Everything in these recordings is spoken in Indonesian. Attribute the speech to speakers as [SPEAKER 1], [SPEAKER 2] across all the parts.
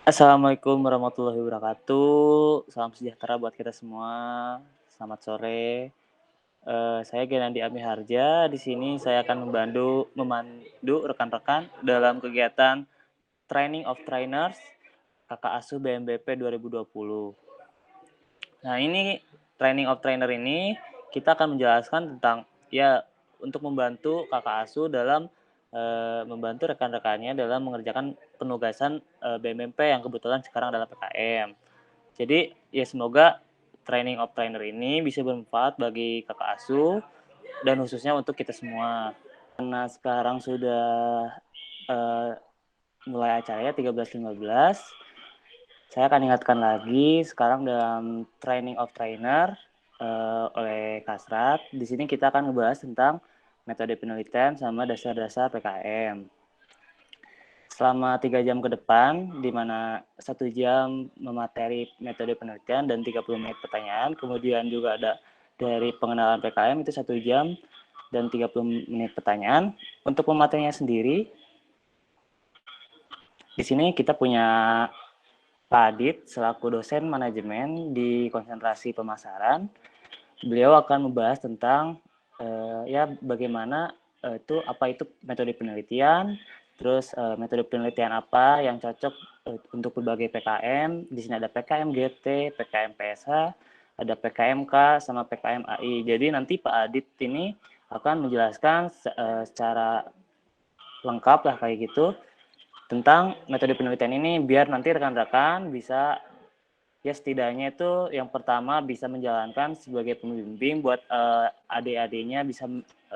[SPEAKER 1] Assalamualaikum warahmatullahi wabarakatuh. Salam sejahtera buat kita semua. Selamat sore. Saya Genandi Amiharja. Di sini saya akan memandu rekan-rekan dalam kegiatan Training of Trainers Kakak Asuh BMBP 2020. Nah, ini Training of Trainer ini kita akan menjelaskan tentang untuk membantu Kakak Asuh dalam membantu rekan-rekannya dalam mengerjakan penugasan BMMP yang kebetulan sekarang adalah PKM. Jadi ya semoga Training of Trainer ini bisa bermanfaat bagi Kakak Asuh dan khususnya untuk kita semua. Karena sekarang sudah mulai acaranya 13.15, saya akan ingatkan lagi sekarang dalam Training of Trainer oleh Kasrat. Di sini kita akan membahas tentang metode penelitian sama dasar-dasar PKM. Selama 3 jam ke depan, di mana 1 jam memateri metode penelitian dan 30 menit pertanyaan, kemudian juga ada dari pengenalan PKM itu 1 jam dan 30 menit pertanyaan. Untuk pematerinya sendiri, di sini kita punya Pak Adit selaku dosen manajemen di konsentrasi pemasaran. Beliau akan membahas tentang bagaimana apa itu metode penelitian, terus metode penelitian apa yang cocok untuk berbagai PKM. Di sini ada PKM GT, PKM PSH, ada PKMK sama PKM AI. Jadi nanti Pak Adit ini akan menjelaskan secara lengkap lah kayak gitu tentang metode penelitian ini biar nanti rekan-rekan bisa setidaknya itu yang pertama bisa menjalankan sebagai pembimbing buat adik-adiknya bisa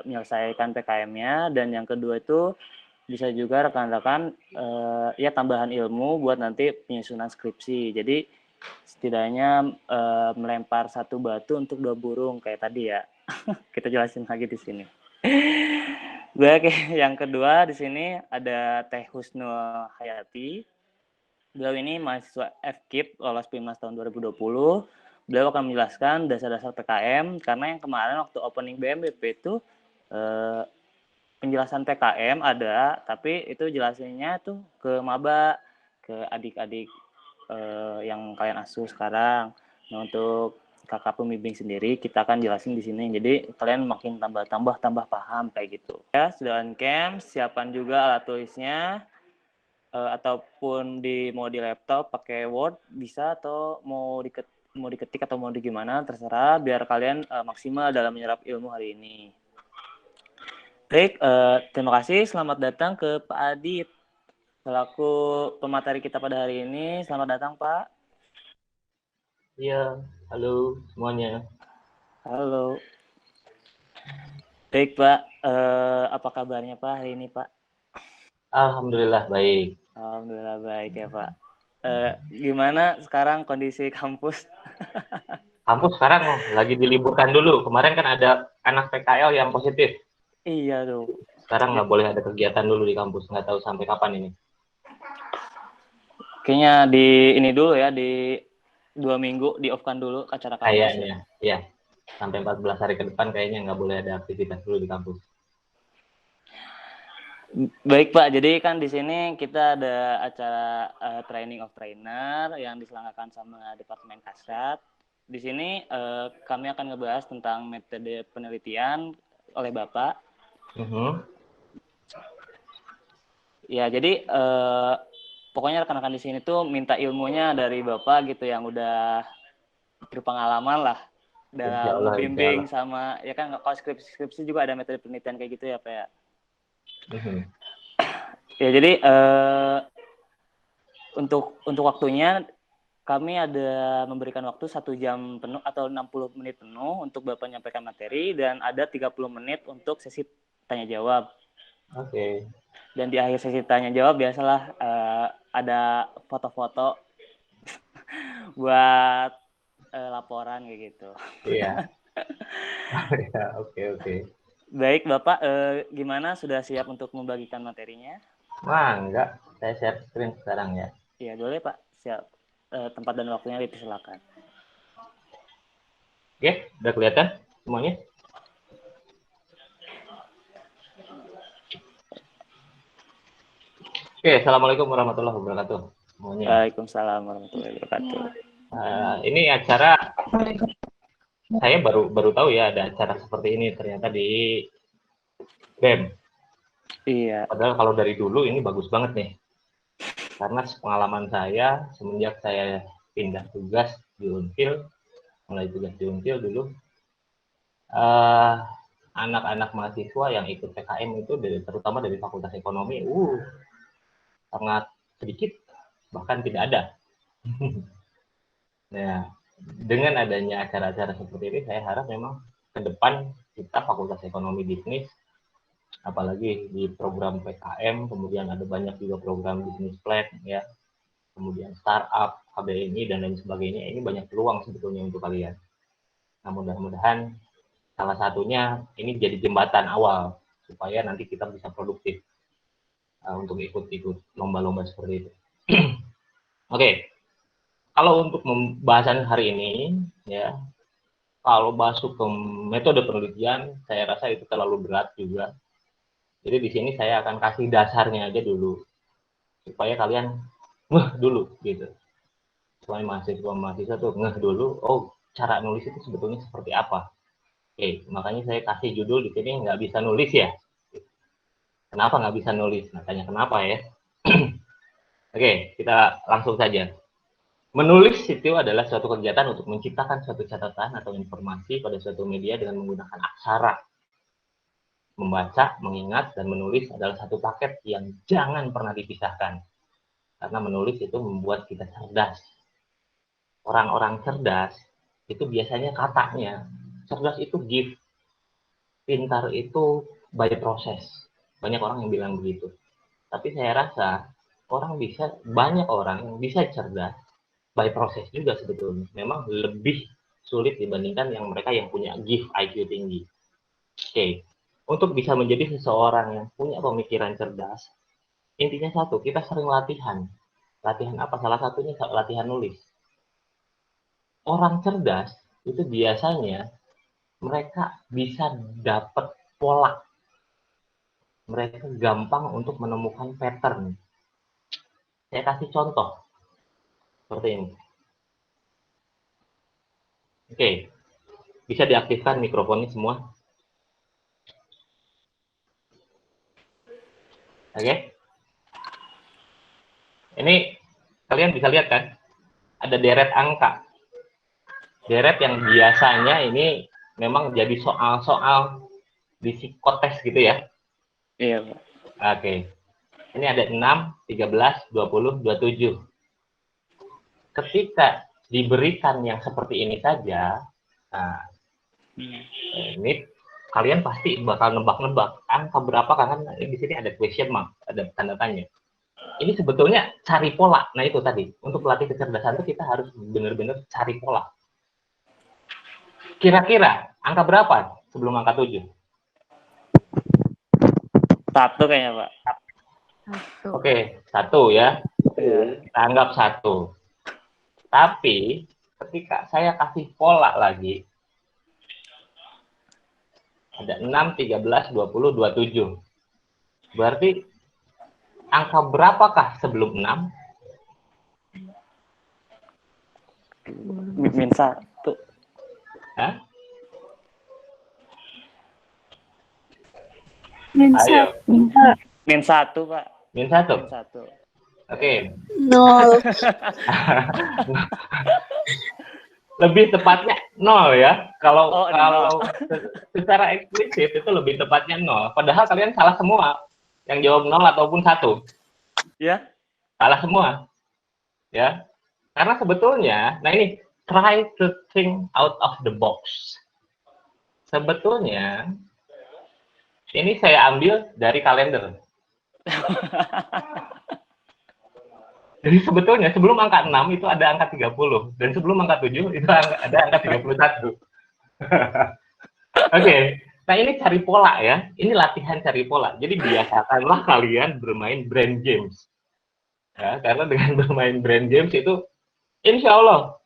[SPEAKER 1] menyelesaikan PKM-nya, dan yang kedua itu bisa juga rekan-rekan tambahan ilmu buat nanti penyusunan skripsi. Jadi setidaknya melempar satu batu untuk dua burung kayak tadi ya. Kita jelasin lagi di sini. Baik, yang kedua di sini ada Teh Husnul Hayati. Beliau ini mahasiswa FKIP lolos PIMNAS tahun 2020. Beliau akan menjelaskan dasar-dasar PKM karena yang kemarin waktu opening BMBP itu penjelasan PKM ada, tapi itu jelasinnya tuh ke maba, ke adik-adik yang kalian asuh sekarang. Nah, untuk kakak pembimbing sendiri kita akan jelasin di sini. Jadi kalian makin tambah paham kayak gitu. Ya, sudah on cam, siapkan juga alat tulisnya ataupun mau di laptop pakai Word bisa, atau mau diketik atau mau di gimana terserah biar kalian maksimal dalam menyerap ilmu hari ini. Baik, terima kasih. Selamat datang ke Pak Adit selaku pemateri kita pada hari ini. Selamat datang, Pak.
[SPEAKER 2] Iya, halo semuanya.
[SPEAKER 1] Halo. Baik, Pak. Apa kabarnya Pak hari ini, Pak?
[SPEAKER 2] Alhamdulillah baik.
[SPEAKER 1] Alhamdulillah baik ya, Pak. Gimana sekarang kondisi kampus?
[SPEAKER 2] Kampus sekarang lagi diliburkan dulu. Kemarin kan ada anak PKL yang positif.
[SPEAKER 1] Iya tuh.
[SPEAKER 2] Sekarang nggak boleh ada kegiatan dulu di kampus. Nggak tahu sampai kapan ini.
[SPEAKER 1] Kayaknya ini dulu ya, di 2 minggu di off-kan dulu acara kampus ya.
[SPEAKER 2] Kayaknya, ya. Sampai 14 hari ke depan kayaknya nggak boleh ada aktivitas dulu di kampus.
[SPEAKER 1] Baik Pak, jadi kan di sini kita ada acara Training of Trainer yang diselenggarakan sama Departemen Kasrat. Di sini kami akan ngebahas tentang metode penelitian oleh Bapak. Ya, jadi pokoknya rekan-rekan di sini tuh minta ilmunya dari Bapak gitu yang udah berpengalaman lah dalam
[SPEAKER 2] Insya
[SPEAKER 1] ngebimbing
[SPEAKER 2] Allah.
[SPEAKER 1] sama, ya kan kalau skripsi juga ada metode penelitian kayak gitu ya Pak ya. Ya, jadi untuk waktunya kami ada memberikan waktu 1 jam penuh atau 60 menit penuh untuk Bapak menyampaikan materi, dan ada 30 menit untuk sesi tanya jawab.
[SPEAKER 2] Oke.
[SPEAKER 1] Dan di akhir sesi tanya jawab biasalah ada foto-foto buat laporan kayak gitu.
[SPEAKER 2] Iya. Oke.
[SPEAKER 1] Baik Bapak, gimana, sudah siap untuk membagikan materinya?
[SPEAKER 2] Wah, enggak. Saya share screen sekarang ya.
[SPEAKER 1] Iya boleh Pak, siap. Tempat dan waktunya dipersilakan.
[SPEAKER 2] Oke, udah kelihatan semuanya? Oke, assalamualaikum warahmatullahi wabarakatuh. semuanya.
[SPEAKER 1] Waalaikumsalam warahmatullahi wabarakatuh.
[SPEAKER 2] Ini acara saya baru tahu ya ada acara seperti ini ternyata di BEM.
[SPEAKER 1] Iya.
[SPEAKER 2] Padahal kalau dari dulu ini bagus banget nih. Karena pengalaman saya semenjak saya pindah tugas di Unpil, mulai tugas di Unpil dulu, anak-anak mahasiswa yang ikut PKM itu terutama dari Fakultas Ekonomi, sangat sedikit, bahkan tidak ada. Nah, dengan adanya acara-acara seperti ini, saya harap memang ke depan kita Fakultas Ekonomi Bisnis, apalagi di program PKM, kemudian ada banyak juga program bisnis plan, ya, kemudian startup, KBNI, dan lain sebagainya, ini banyak peluang sebetulnya untuk kalian. Nah, mudah-mudahan salah satunya ini jadi jembatan awal, supaya nanti kita bisa produktif untuk ikut-ikut lomba-lomba seperti itu. Oke. Kalau untuk pembahasan hari ini, ya, kalau masuk ke metode penelitian, saya rasa itu terlalu berat juga. Jadi di sini saya akan kasih dasarnya aja dulu, supaya kalian dulu, gitu. Supaya mahasiswa tuh dulu, oh cara nulis itu sebetulnya seperti apa. Oke, makanya saya kasih judul di sini nggak bisa nulis ya. Kenapa nggak bisa nulis? Nah, tanya kenapa ya. Oke, kita langsung saja. Menulis itu adalah suatu kegiatan untuk menciptakan suatu catatan atau informasi pada suatu media dengan menggunakan aksara. Membaca, mengingat, dan menulis adalah satu paket yang jangan pernah dipisahkan. Karena menulis itu membuat kita cerdas. Orang-orang cerdas itu biasanya katanya, cerdas itu gift, pintar itu by process. Banyak orang yang bilang begitu. Tapi saya rasa banyak orang yang bisa cerdas by proses juga sebetulnya. Memang lebih sulit dibandingkan mereka yang punya gift IQ tinggi. Oke. Untuk bisa menjadi seseorang yang punya pemikiran cerdas, intinya satu, kita sering latihan. Latihan apa? Salah satunya latihan nulis. Orang cerdas itu biasanya mereka bisa dapat pola. Mereka gampang untuk menemukan pattern. Saya kasih contoh seperti ini. Oke, bisa diaktifkan mikrofonnya semua. Oke. Ini kalian bisa lihat kan? Ada deret angka. Deret yang biasanya ini memang jadi soal-soal di psikotes gitu ya.
[SPEAKER 1] Iya, Pak.
[SPEAKER 2] Oke. Ini ada 6, 13, 20, 27. Ketika diberikan yang seperti ini saja, nah, ini kalian pasti bakal nebak-nebak angka berapa, kan di sini ada question mark, ada tanda tanya. Ini sebetulnya cari pola. Nah, itu tadi. Untuk melatih kecerdasan itu kita harus benar-benar cari pola. Kira-kira angka berapa sebelum angka 7?
[SPEAKER 1] 1 kayaknya, Pak.
[SPEAKER 2] Oke, 1 ya. Kita anggap 1. Tapi ketika saya kasih pola lagi, ada 6, 13, 20, 27. Berarti angka berapakah sebelum 6?
[SPEAKER 1] Min 1.
[SPEAKER 2] Hah?
[SPEAKER 3] Ayo.
[SPEAKER 1] Min 1, Pak.
[SPEAKER 2] Min 1.
[SPEAKER 1] Min 1.
[SPEAKER 2] Oke.
[SPEAKER 3] 0.
[SPEAKER 2] Lebih tepatnya 0 ya. Kalau
[SPEAKER 1] 0.
[SPEAKER 2] secara eksplisit itu lebih tepatnya 0. Padahal kalian salah semua. Yang jawab 0 ataupun 1.
[SPEAKER 1] Ya?
[SPEAKER 2] Salah semua. Ya. Karena sebetulnya, nah ini, try to think out of the box. Sebetulnya, ini saya ambil dari kalender. Jadi sebetulnya sebelum angka 6 itu ada angka 30. Dan sebelum angka 7 itu ada angka 31. Oke. Nah, ini cari pola ya. Ini latihan cari pola. Jadi biasakanlah kalian bermain brain games. Ya, karena dengan bermain brain games itu, insya Allah,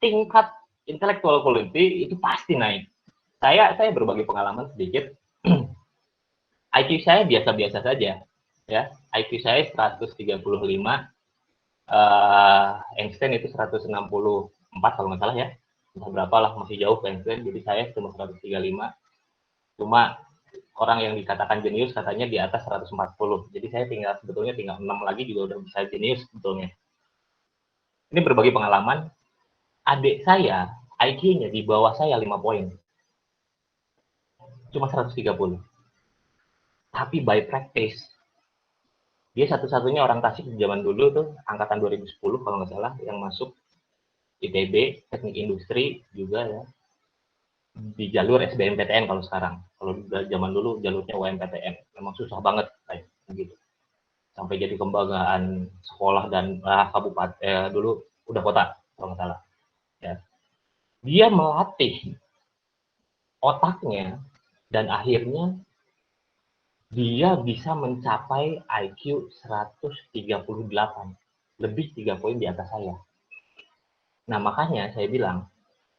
[SPEAKER 2] tingkat intellectual quality itu pasti naik. Saya berbagi pengalaman sedikit. IQ saya biasa-biasa saja. Ya, IQ saya 135. Einstein itu 164 kalau nggak salah ya, entah berapa lah, masih jauh ke Einstein, jadi saya cuma 135. Cuma orang yang dikatakan jenius katanya di atas 140, jadi saya sebetulnya tinggal 6 lagi juga udah bisa jenius sebetulnya. Ini berbagi pengalaman, adik saya IQ-nya di bawah saya 5 poin, cuma 130. Tapi by practice, dia satu-satunya orang Tasik di zaman dulu tuh, angkatan 2010 kalau nggak salah, yang masuk ITB, teknik industri juga ya, di jalur SBMPTN kalau sekarang. Kalau zaman dulu jalurnya UMPTN, memang susah banget kayak gitu. Sampai jadi kebanggaan sekolah dan kabupaten, dulu udah kota kalau nggak salah. Ya. Dia melatih otaknya dan akhirnya dia bisa mencapai IQ 138, lebih 3 poin di atas saya. Nah, makanya saya bilang,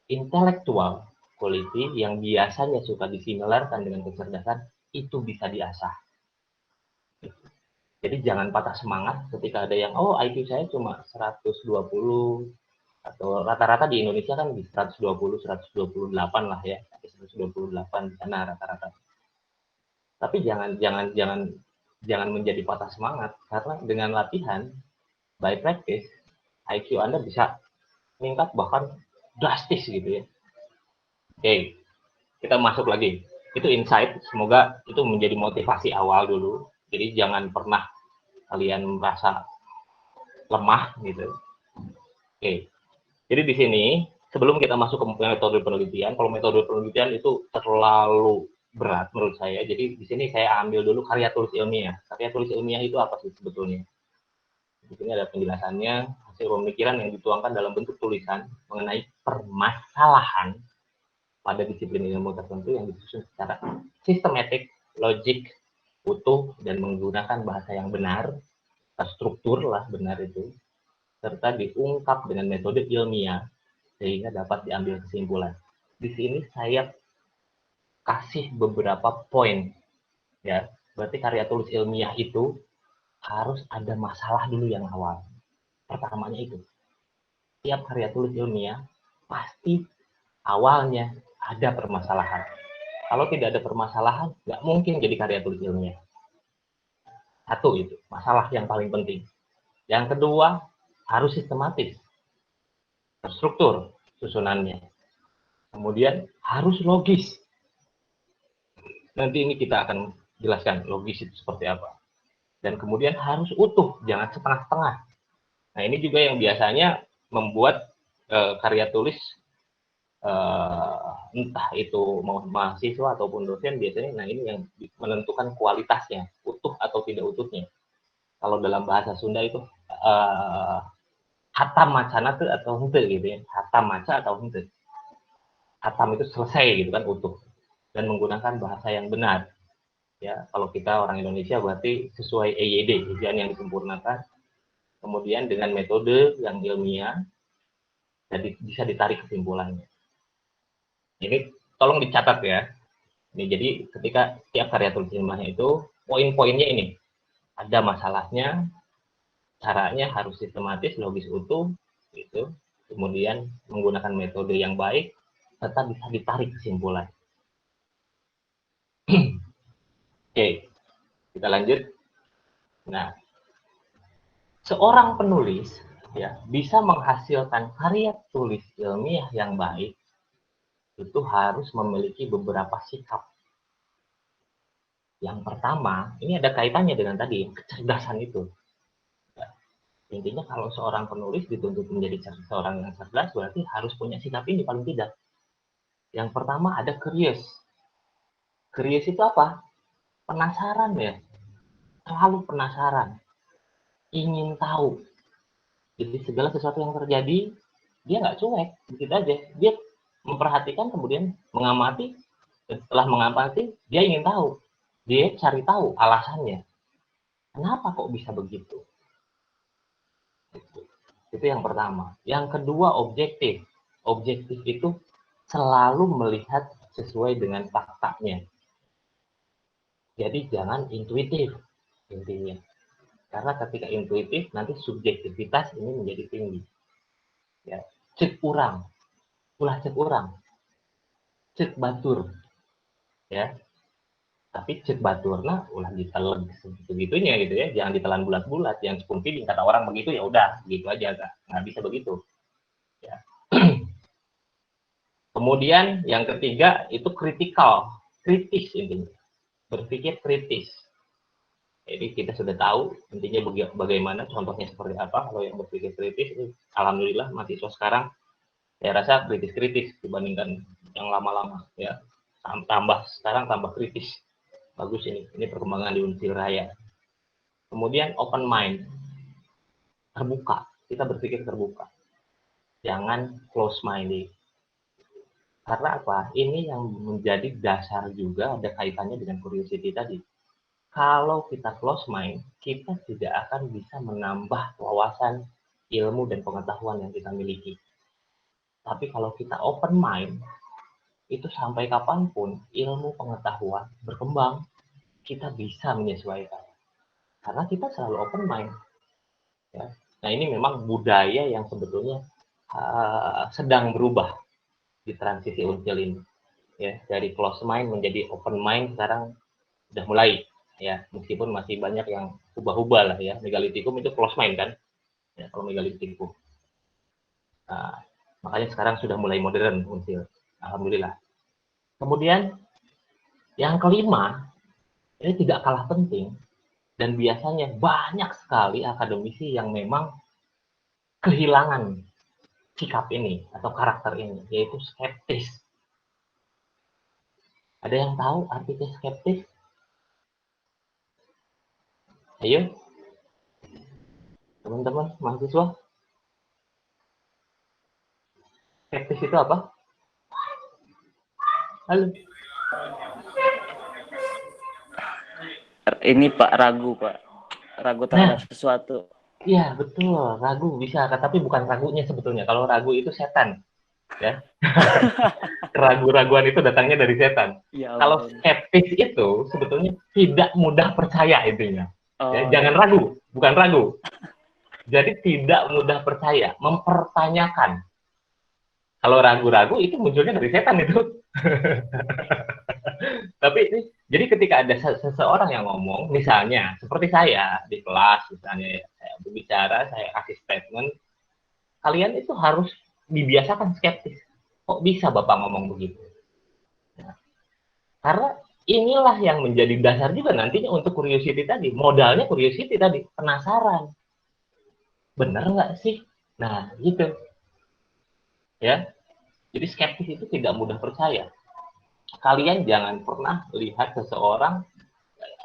[SPEAKER 2] intellectual quality yang biasanya suka disimilarkan dengan kecerdasan, itu bisa diasah. Jadi jangan patah semangat ketika ada yang, oh IQ saya cuma 120, atau rata-rata di Indonesia kan di 120, 128 lah ya, 128 di sana rata-rata. Tapi jangan menjadi patah semangat, karena dengan latihan by practice IQ Anda bisa meningkat bahkan drastis gitu ya. Oke, kita masuk lagi. Itu insight, semoga itu menjadi motivasi awal dulu. Jadi jangan pernah kalian merasa lemah gitu. Oke. Jadi di sini sebelum kita masuk ke metode penelitian, kalau metode penelitian itu terlalu berat menurut saya. Jadi di sini saya ambil dulu karya tulis ilmiah. Karya tulis ilmiah itu apa sih sebetulnya? Di sini ada penjelasannya, hasil pemikiran yang dituangkan dalam bentuk tulisan mengenai permasalahan pada disiplin ilmu tertentu yang disusun secara sistematik, logik, utuh, dan menggunakan bahasa yang benar, terstruktur lah benar itu, serta diungkap dengan metode ilmiah sehingga dapat diambil kesimpulan. Di sini saya kasih beberapa poin ya. Berarti karya tulis ilmiah itu harus ada masalah dulu yang awal. Pertamanya itu. Tiap karya tulis ilmiah pasti awalnya ada permasalahan. Kalau tidak ada permasalahan, nggak mungkin jadi karya tulis ilmiah. Satu itu, masalah yang paling penting. Yang kedua, harus sistematis, terstruktur susunannya. Kemudian harus logis. Nanti ini kita akan jelaskan logis itu seperti apa. Dan kemudian harus utuh, jangan setengah-setengah. Nah, ini juga yang biasanya membuat karya tulis entah itu mau mahasiswa ataupun dosen biasanya, nah ini yang menentukan kualitasnya, utuh atau tidak utuhnya. Kalau dalam bahasa Sunda itu hatam macana tuh atau hente gitu ya, hatam maca atau hente. Hatam itu selesai gitu kan, utuh, dan menggunakan bahasa yang benar. Ya, kalau kita orang Indonesia berarti sesuai EYD, ujian yang disempurnakan, kemudian dengan metode yang ilmiah, jadi bisa ditarik kesimpulannya. Ini tolong dicatat ya. Ini jadi ketika tiap karya tulis ilmiahnya itu poin-poinnya ini, ada masalahnya, caranya harus sistematis, logis, utuh, gitu. Kemudian menggunakan metode yang baik, serta bisa ditarik kesimpulan. Oke, kita lanjut. Nah, seorang penulis ya bisa menghasilkan karya tulis ilmiah yang baik itu harus memiliki beberapa sikap. Yang pertama, ini ada kaitannya dengan tadi kecerdasan itu. Ya, intinya kalau seorang penulis dituntut menjadi seorang yang cerdas, berarti harus punya sikap ini paling tidak. Yang pertama ada curious. Curious itu apa? Penasaran ya, selalu penasaran, ingin tahu. Jadi segala sesuatu yang terjadi, dia nggak cuek, begitu aja. Dia memperhatikan, kemudian mengamati, dan setelah mengamati, dia ingin tahu. Dia cari tahu alasannya. Kenapa kok bisa begitu? Itu yang pertama. Yang kedua, objektif. Objektif itu selalu melihat sesuai dengan faktanya. Jadi jangan intuitif intinya. Karena ketika intuitif, nanti subjektivitas ini menjadi tinggi. Ya, cek urang, ulah cek urang, cek batur, ya. Tapi cek baturna ulah ditelan sebegitunya gitu ya, jangan ditelan bulat-bulat, jangan spoon feeding, kata orang begitu ya udah, gitu aja, nggak bisa begitu. Ya. Kemudian yang ketiga itu kritikal, kritis intinya, berpikir kritis. Jadi kita sudah tahu intinya bagaimana, contohnya seperti apa kalau yang berpikir kritis. Alhamdulillah mahasiswa sekarang saya rasa kritis-kritis dibandingkan yang lama-lama ya. Sekarang tambah kritis. Bagus ini perkembangan di Unsur Raya. Kemudian open mind, terbuka. Kita berpikir terbuka. Jangan close minded. Karena apa? Ini yang menjadi dasar juga, ada kaitannya dengan curiosity tadi. Kalau kita close mind, kita tidak akan bisa menambah wawasan, ilmu, dan pengetahuan yang kita miliki. Tapi kalau kita open mind, itu sampai kapanpun ilmu pengetahuan berkembang, kita bisa menyesuaikan. Karena kita selalu open mind. Ya. Nah ini memang budaya yang sebetulnya sedang berubah di transisi Unsur ini. Ya, dari close mind menjadi open mind sekarang sudah mulai. Ya, meskipun masih banyak yang ubah-ubah lah ya. Megalitikum itu close mind kan. Ya, kalau megalitikum. Nah, makanya sekarang sudah mulai modern Unsur. Alhamdulillah. Kemudian yang kelima, ini tidak kalah penting, dan biasanya banyak sekali akademisi yang memang kehilangan sikap ini atau karakter ini, yaitu skeptis. Ada yang tahu artinya skeptis? Ayo, teman-teman mahasiswa. Skeptis itu apa? Halo.
[SPEAKER 1] Ini Pak, ragu Pak, ragu terhadap sesuatu.
[SPEAKER 2] Iya betul, ragu bisa, tapi bukan ragunya sebetulnya. Kalau ragu itu setan, ya. Keraguan-raguan itu datangnya dari setan.
[SPEAKER 1] Ya,
[SPEAKER 2] Kalau skeptis itu sebetulnya tidak mudah percaya intinya. Ya, jangan ragu, bukan ragu. Jadi tidak mudah percaya, mempertanyakan. Kalau ragu-ragu itu munculnya dari setan itu. Tapi jadi ketika ada seseorang yang ngomong, misalnya seperti saya di kelas, misalnya saya berbicara, saya kasih statement, kalian itu harus dibiasakan skeptis. Kok bisa Bapak ngomong begitu? Nah, karena inilah yang menjadi dasar juga nantinya untuk curiosity tadi. Modalnya curiosity tadi, penasaran. Benar nggak sih? Nah, gitu. Ya. Jadi skeptis itu tidak mudah percaya. Kalian jangan pernah lihat seseorang,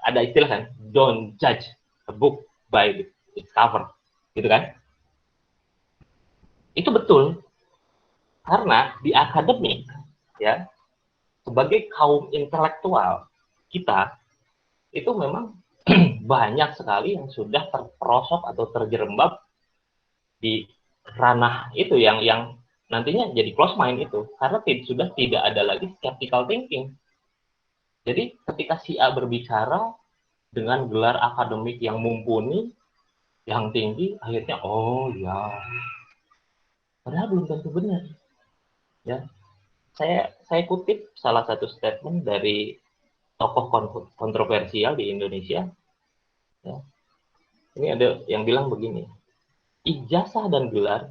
[SPEAKER 2] ada istilah kan, don't judge a book by its cover, gitu kan? Itu betul, karena di akademik, ya, sebagai kaum intelektual kita itu memang banyak sekali yang sudah terperosok atau terjerembab di ranah itu yang nantinya jadi close mind itu, karena sudah tidak ada lagi skeptical thinking. Jadi ketika si A berbicara dengan gelar akademik yang mumpuni, yang tinggi, akhirnya oh ya, padahal belum tentu benar. Ya, saya kutip salah satu statement dari tokoh kontroversial di Indonesia. Ya. Ini ada yang bilang begini, ijazah dan gelar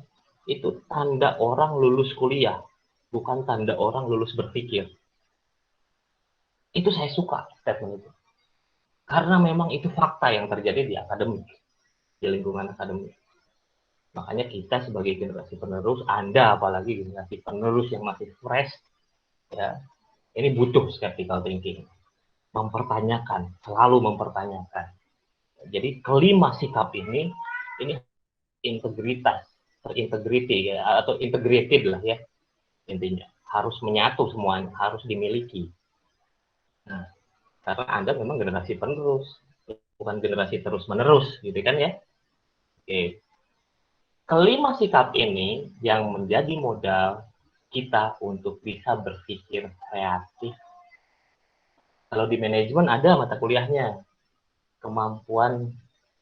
[SPEAKER 2] itu tanda orang lulus kuliah, bukan tanda orang lulus berpikir. Itu saya suka statement itu. Karena memang itu fakta yang terjadi di akademik, di lingkungan akademik. Makanya kita sebagai generasi penerus, Anda apalagi generasi penerus yang masih fresh, ya, ini butuh skeptical thinking. Mempertanyakan, selalu mempertanyakan. Jadi kelima sikap ini integritas, terintegriti ya, atau integrated lah ya, intinya. Harus menyatu semuanya, harus dimiliki. Nah, karena Anda memang generasi penerus, bukan generasi terus-menerus, gitu kan ya. Oke. Kelima sikap ini yang menjadi modal kita untuk bisa berpikir kreatif. Kalau di manajemen ada mata kuliahnya, kemampuan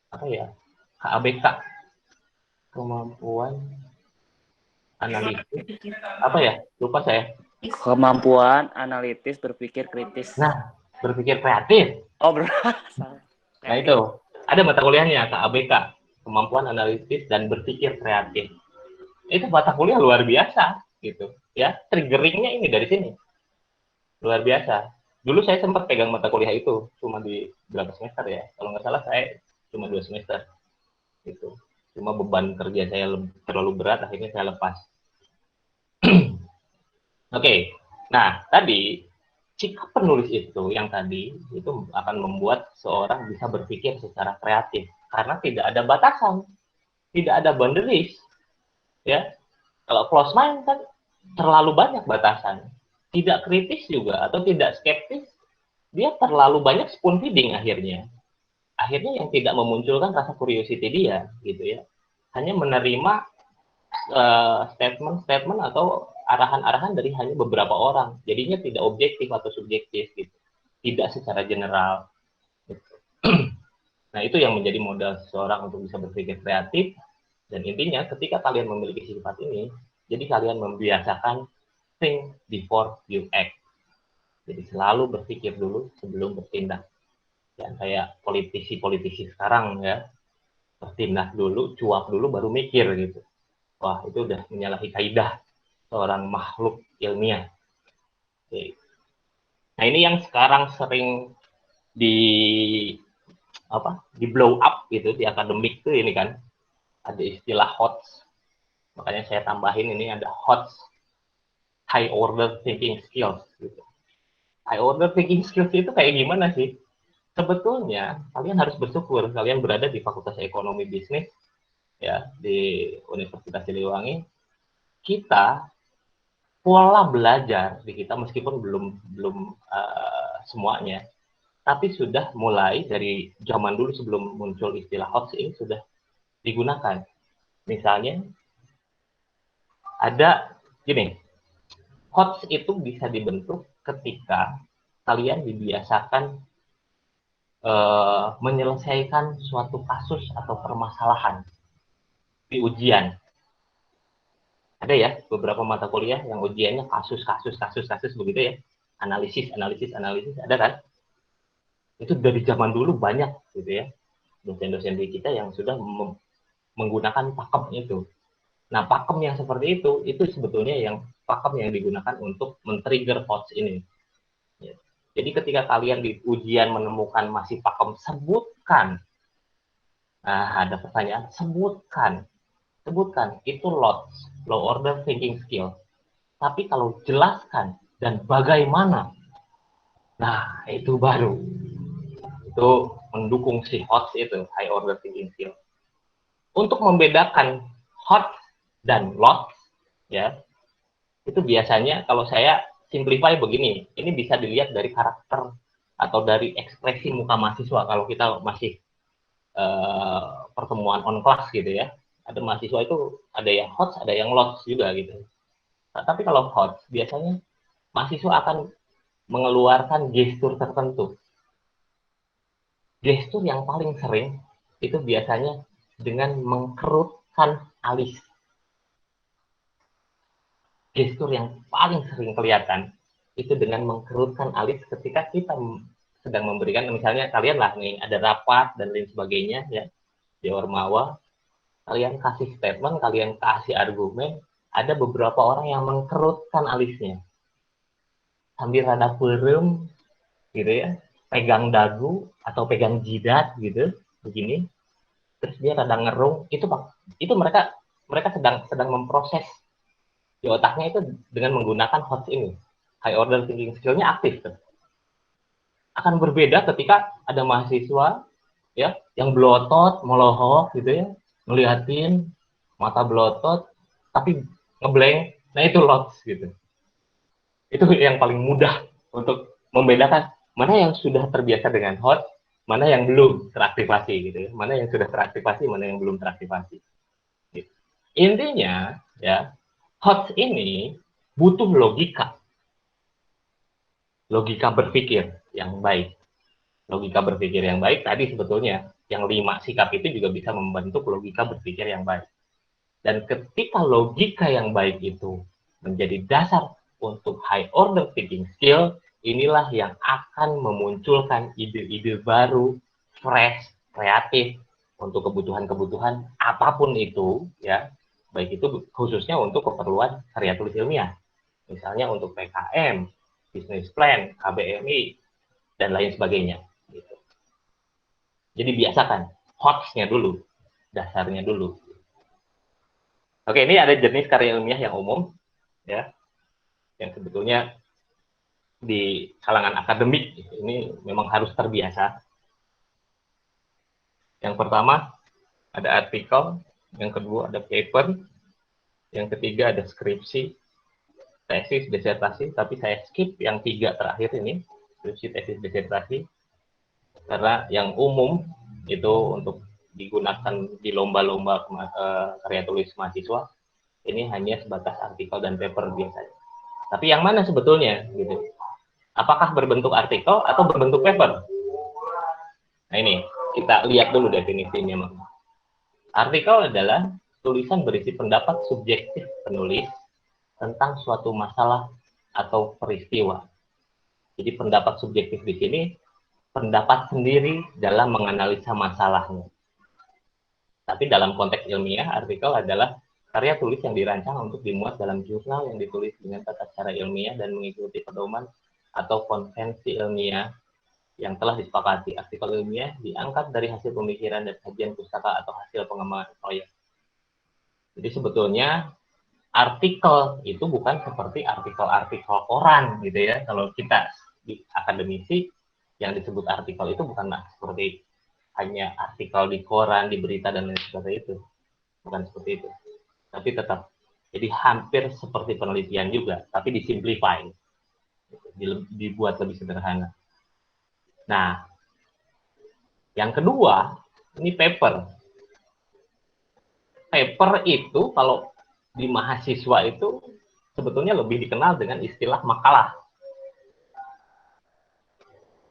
[SPEAKER 2] apa ya, KABK, kemampuan analisis, apa ya, lupa saya.
[SPEAKER 1] Kemampuan analitis berpikir kritis.
[SPEAKER 2] Nah, berpikir kreatif.
[SPEAKER 1] Oh, salah.
[SPEAKER 2] Nah itu, ada mata kuliahnya KABK, kemampuan analitis dan berpikir kreatif. Itu mata kuliah luar biasa gitu ya, triggeringnya ini dari sini luar biasa. Dulu saya sempat pegang mata kuliah itu cuma di berapa semester ya, kalau nggak salah saya cuma 2 semester gitu. Cuma beban kerja saya terlalu berat, akhirnya saya lepas. Oke, nah tadi sikap penulis itu yang tadi itu akan membuat seorang bisa berpikir secara kreatif karena tidak ada batasan, tidak ada boundaries ya. Kalau close mind kan terlalu banyak batasan, tidak kritis juga atau tidak skeptis, dia terlalu banyak spoon feeding akhirnya yang tidak memunculkan rasa curiosity dia gitu ya, hanya menerima statement-statement atau arahan-arahan dari hanya beberapa orang, jadinya tidak objektif atau subjektif gitu, tidak secara general gitu. Nah itu yang menjadi modal seseorang untuk bisa berpikir kreatif. Dan intinya ketika kalian memiliki sifat ini, jadi kalian membiasakan think before you act. Jadi selalu berpikir dulu sebelum bertindak. Ya, kayak politisi-politisi sekarang ya, bertindak dulu, cuap dulu, baru mikir gitu. Wah, itu udah menyalahi kaidah seorang makhluk ilmiah. Oke. Nah ini yang sekarang sering di blow up gitu di akademik tuh ini kan, ada istilah HOTS. Makanya saya tambahin ini ada HOTS, high order thinking skills gitu. High order thinking skills itu kayak gimana sih? Sebetulnya kalian harus bersyukur kalian berada di Fakultas Ekonomi Bisnis ya di Universitas Siliwangi. Kita pola belajar di kita meskipun belum semuanya, tapi sudah mulai dari zaman dulu sebelum muncul istilah HOTS ini sudah digunakan. Misalnya ada gini, HOTS itu bisa dibentuk ketika kalian dibiasakan menyelesaikan suatu kasus atau permasalahan di ujian. Ada ya beberapa mata kuliah yang ujiannya kasus begitu ya, analisis, ada kan? Itu dari zaman dulu banyak gitu ya, dosen-dosen di kita yang sudah menggunakan pakem itu. Nah, pakem yang seperti itu sebetulnya yang pakem yang digunakan untuk men-trigger HOTS ini. Ya. Jadi ketika kalian di ujian menemukan masih pakem, sebutkan. Nah, ada pertanyaan, sebutkan itu low order thinking skill. Tapi kalau jelaskan dan bagaimana, nah itu baru itu mendukung si HOTS itu, high order thinking skill. Untuk membedakan HOTS dan LOTS ya, itu biasanya kalau saya simplify begini, ini bisa dilihat dari karakter atau dari ekspresi muka mahasiswa kalau kita masih pertemuan on class gitu ya. Ada mahasiswa itu ada yang HOTS, ada yang LOTS juga gitu. Nah, tapi kalau HOTS biasanya mahasiswa akan mengeluarkan gestur tertentu. Gestur yang paling sering itu biasanya dengan mengkerutkan alis. Gestur yang paling sering kelihatan itu dengan mengkerutkan alis ketika kita sedang memberikan, misalnya kalian lah nih ada rapat dan lain sebagainya ya di Ormawa, kalian kasih statement, kalian kasih argumen, ada beberapa orang yang mengkerutkan alisnya sambil rada perem gitu ya, pegang dagu atau pegang jidat gitu begini, terus dia rada ngerung, itu mereka sedang memproses di otaknya itu dengan menggunakan HOTS ini, high order thinking skill-nya aktif tuh. Akan berbeda ketika ada mahasiswa ya yang belotot melohok gitu ya, ngeliatin mata belotot tapi ngeblank, nah itu LOTS gitu. Itu yang paling mudah untuk membedakan mana yang sudah terbiasa dengan HOTS, mana yang belum teraktivasi gitu ya, mana yang sudah teraktivasi, mana yang belum teraktivasi. Gitu. Intinya ya, HOTS ini butuh logika berpikir yang baik. Logika berpikir yang baik tadi sebetulnya yang 5 sikap itu juga bisa membentuk logika berpikir yang baik. Dan ketika logika yang baik itu menjadi dasar untuk high order thinking skill, inilah yang akan memunculkan ide-ide baru, fresh, kreatif untuk kebutuhan-kebutuhan apapun itu, ya, baik itu khususnya untuk keperluan karya tulis ilmiah, misalnya untuk PKM, business plan, KBMI, dan lain sebagainya. Gitu. Jadi biasakan hotsnya dulu, dasarnya dulu. Oke, ini ada jenis karya ilmiah yang umum, ya, yang sebetulnya di kalangan akademik ini memang harus terbiasa. Yang pertama ada artikel, yang kedua ada paper, yang ketiga ada skripsi, tesis, disertasi. Tapi saya skip yang 3 terakhir ini, skripsi, tesis, disertasi, karena yang umum itu untuk digunakan di lomba-lomba karya tulis mahasiswa ini hanya sebatas artikel dan paper biasanya. Tapi yang mana sebetulnya gitu? Apakah berbentuk artikel atau berbentuk paper? Nah ini kita lihat dulu definisinya. Artikel adalah tulisan berisi pendapat subjektif penulis tentang suatu masalah atau peristiwa. Jadi pendapat subjektif di sini pendapat sendiri dalam menganalisa masalahnya. Tapi dalam konteks ilmiah, artikel adalah karya tulis yang dirancang untuk dimuat dalam jurnal yang ditulis dengan tata cara ilmiah dan mengikuti pedoman atau konvensi ilmiah yang telah disepakati. Artikel ilmiah diangkat dari hasil pemikiran dan kajian pustaka atau hasil pengembangan proyek. Jadi sebetulnya artikel itu bukan seperti artikel-artikel koran gitu ya. Kalau kita di akademisi yang disebut artikel itu bukan seperti hanya artikel di koran, di berita dan lain sebagainya itu. Bukan seperti itu. Tapi tetap jadi hampir seperti penelitian juga, tapi disimplify. Dibuat lebih sederhana. Nah, yang kedua, ini paper. Paper itu kalau di mahasiswa itu sebetulnya lebih dikenal dengan istilah makalah.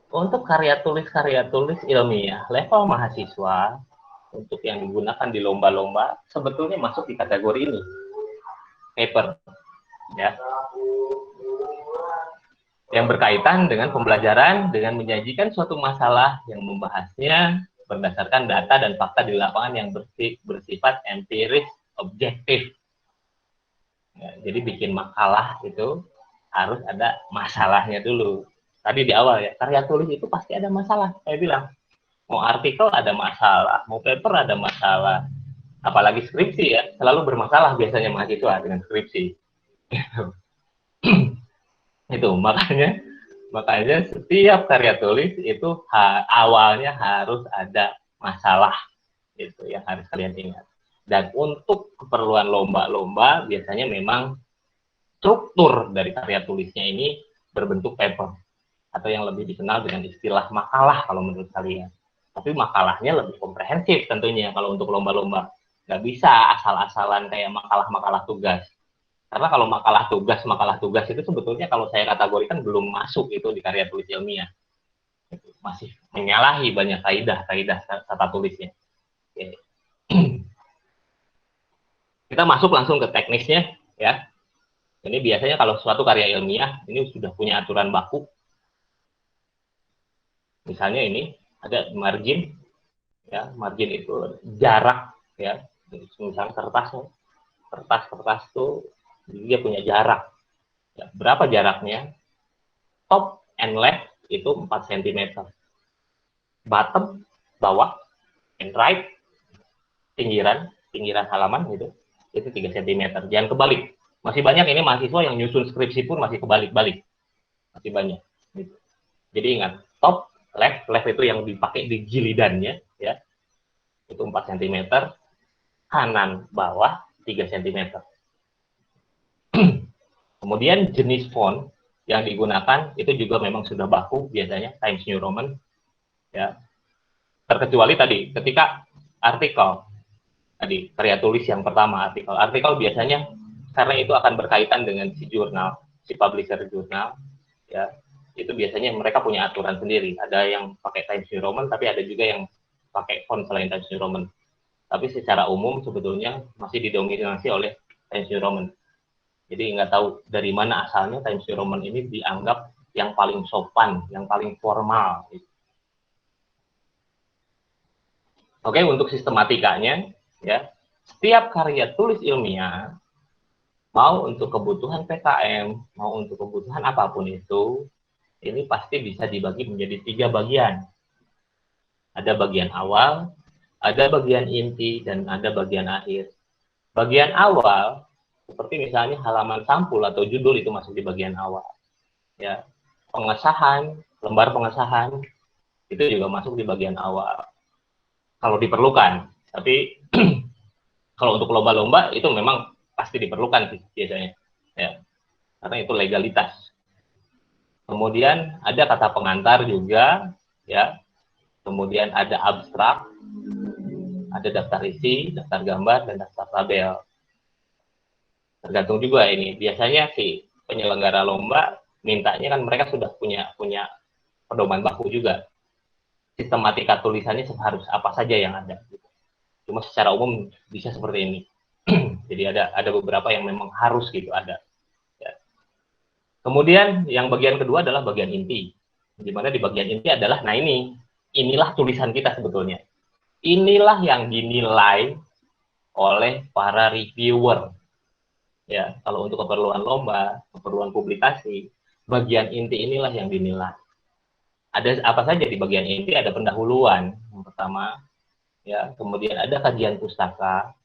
[SPEAKER 2] Untuk karya tulis ilmiah level mahasiswa untuk yang digunakan di lomba-lomba sebetulnya masuk di kategori ini, paper, ya, yang berkaitan dengan pembelajaran dengan menyajikan suatu masalah yang membahasnya berdasarkan data dan fakta di lapangan yang bersifat empiris objektif. Ya, jadi bikin makalah itu harus ada masalahnya dulu. Tadi di awal ya, karya tulis itu pasti ada masalah. Saya bilang, mau artikel ada masalah, mau paper ada masalah. Apalagi skripsi ya, selalu bermasalah biasanya mahasiswa dengan skripsi. Itu makanya setiap karya tulis itu awalnya harus ada masalah. Itu yang harus kalian ingat. Dan untuk keperluan lomba-lomba biasanya memang struktur dari karya tulisnya ini berbentuk paper atau yang lebih dikenal dengan istilah makalah kalau menurut kalian. Tapi makalahnya lebih komprehensif tentunya kalau untuk lomba-lomba. Nggak bisa asal-asalan kayak makalah-makalah tugas. Karena kalau makalah tugas itu sebetulnya kalau saya kategorikan belum masuk itu di karya tulis ilmiah. Masih menyalahi banyak kaidah tata tulisnya. Oke. Kita masuk langsung ke teknisnya ya. Ini biasanya kalau suatu karya ilmiah ini sudah punya aturan baku. Misalnya ini ada margin, ya, margin itu jarak, ya, misalnya kertas tuh dia punya jarak, ya, berapa jaraknya? Top and left itu 4 cm, bottom, bawah, and right, pinggiran halaman gitu, itu 3 cm. Jangan kebalik. Masih banyak ini mahasiswa yang nyusun skripsi pun masih kebalik-balik, masih banyak. Gitu. Jadi ingat, top, left itu yang dipakai di jilidannya, ya, itu 4 cm, kanan bawah 3 cm. Kemudian jenis font yang digunakan itu juga memang sudah baku, biasanya Times New Roman, ya. Terkecuali tadi ketika artikel, tadi karya tulis yang pertama artikel biasanya karena itu akan berkaitan dengan si jurnal, si publisher jurnal, ya. Itu biasanya mereka punya aturan sendiri. Ada yang pakai Times New Roman, tapi ada juga yang pakai font selain Times New Roman. Tapi secara umum sebetulnya masih didominasi oleh Times New Roman. Jadi nggak tahu dari mana asalnya Times New Roman ini dianggap yang paling sopan, yang paling formal. Oke, untuk sistematikanya, ya, setiap karya tulis ilmiah, mau untuk kebutuhan PKM, mau untuk kebutuhan apapun itu, ini pasti bisa dibagi menjadi 3 bagian. Ada bagian awal, ada bagian inti, dan ada bagian akhir. Bagian awal, seperti misalnya halaman sampul atau judul itu masuk di bagian awal. Ya, pengesahan, lembar pengesahan, itu juga masuk di bagian awal. Kalau diperlukan, tapi kalau untuk lomba-lomba itu memang pasti diperlukan sih biasanya, ya, karena itu legalitas. Kemudian ada kata pengantar juga, ya. Kemudian ada abstrak, ada daftar isi, daftar gambar, dan daftar tabel. Tergantung juga ini. Biasanya si penyelenggara lomba mintanya kan mereka sudah punya pedoman baku juga. Sistematika tulisannya harus apa saja yang ada. Cuma secara umum bisa seperti ini. Jadi ada beberapa yang memang harus gitu ada. Ya. Kemudian yang bagian kedua adalah bagian inti. Di mana di bagian inti adalah, nah inilah tulisan kita sebetulnya. Inilah yang dinilai oleh para reviewer. Ya, kalau untuk keperluan lomba, keperluan publikasi, bagian inti inilah yang dinilai. Ada apa saja di bagian inti? Ada pendahuluan yang pertama, ya, kemudian ada kajian pustaka,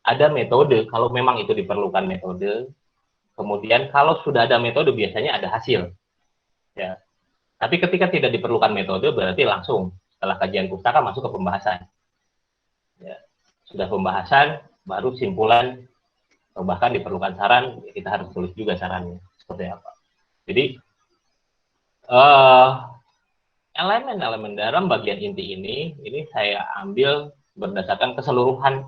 [SPEAKER 2] ada metode kalau memang itu diperlukan metode, kemudian kalau sudah ada metode biasanya ada hasil, ya. Tapi ketika tidak diperlukan metode berarti langsung setelah kajian pustaka masuk ke pembahasan, ya. Sudah pembahasan baru simpulan, atau bahkan diperlukan saran, kita harus tulis juga sarannya seperti apa. Jadi elemen-elemen dalam bagian inti ini saya ambil berdasarkan keseluruhan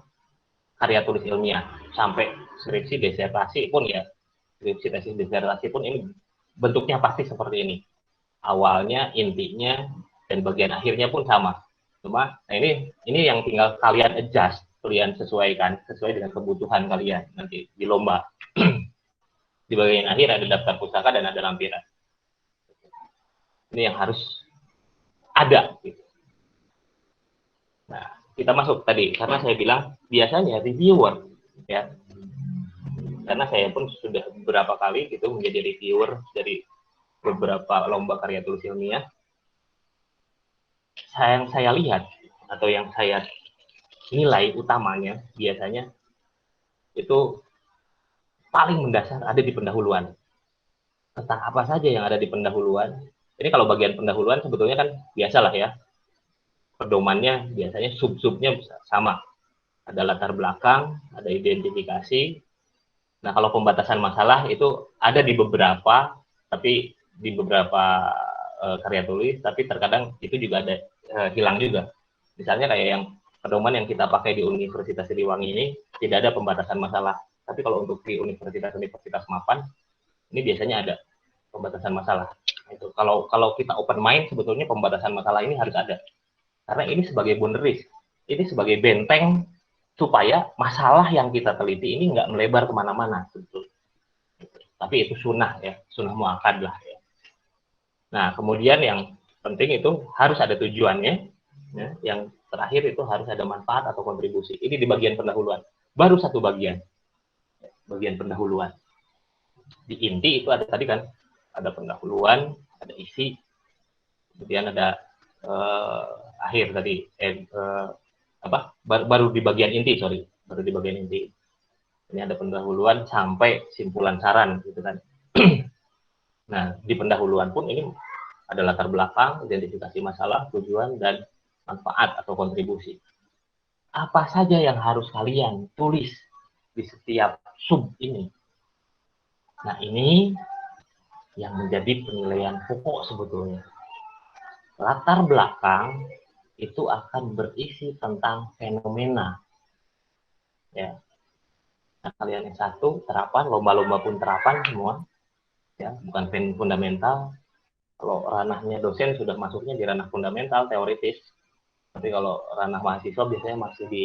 [SPEAKER 2] karya tulis ilmiah sampai skripsi disertasi pun, ya, skripsi tesis disertasi pun ini bentuknya pasti seperti ini. Awalnya, intinya, dan bagian akhirnya pun sama. Cuma nah ini yang tinggal kalian adjust, kalian sesuaikan sesuai dengan kebutuhan kalian nanti di lomba. Di bagian akhir ada daftar pustaka dan ada lampiran. Ini yang harus ada. Nah, kita masuk tadi karena saya bilang biasanya reviewer, ya, karena saya pun sudah beberapa kali gitu menjadi reviewer dari beberapa lomba karya tulis ilmiah. Yang saya lihat atau yang saya nilai utamanya biasanya itu paling mendasar ada di pendahuluan. Tentang apa saja yang ada di pendahuluan. Ini kalau bagian pendahuluan sebetulnya kan biasalah, ya. Pedomannya biasanya sub-subnya sama. Ada latar belakang, ada identifikasi. Nah, kalau pembatasan masalah itu ada di beberapa, tapi di beberapa karya tulis, tapi terkadang itu juga ada hilang juga. Misalnya kayak yang pedoman yang kita pakai di Universitas Siliwangi ini tidak ada pembatasan masalah. Tapi kalau untuk di universitas mapan ini biasanya ada pembatasan masalah. Itu kalau kita open mind sebetulnya pembatasan masalah ini harus ada. Karena ini sebagai boundaries, ini sebagai benteng supaya masalah yang kita teliti ini nggak melebar kemana-mana. Tapi itu sunnah, ya, sunnah muakkad lah. Ya. Nah, kemudian yang penting itu harus ada tujuannya. Ya. Yang terakhir itu harus ada manfaat atau kontribusi. Ini di bagian pendahuluan. Baru satu bagian pendahuluan. Di inti itu ada tadi kan, ada pendahuluan, ada isi, kemudian ada akhir tadi, baru di bagian inti, baru di bagian inti. Ini ada pendahuluan sampai simpulan saran, gitu kan. Nah, di pendahuluan pun ini ada latar belakang, identifikasi masalah, tujuan, dan manfaat atau kontribusi. Apa saja yang harus kalian tulis di setiap sub ini? Nah, ini yang menjadi penilaian pokok sebetulnya. Latar belakang itu akan berisi tentang fenomena. Ya. Nah, kalian yang satu, terapan, lomba-lomba pun terapan semua. Ya, bukan fundamental. Kalau ranahnya dosen sudah masuknya di ranah fundamental, teoritis. Tapi kalau ranah mahasiswa biasanya masih di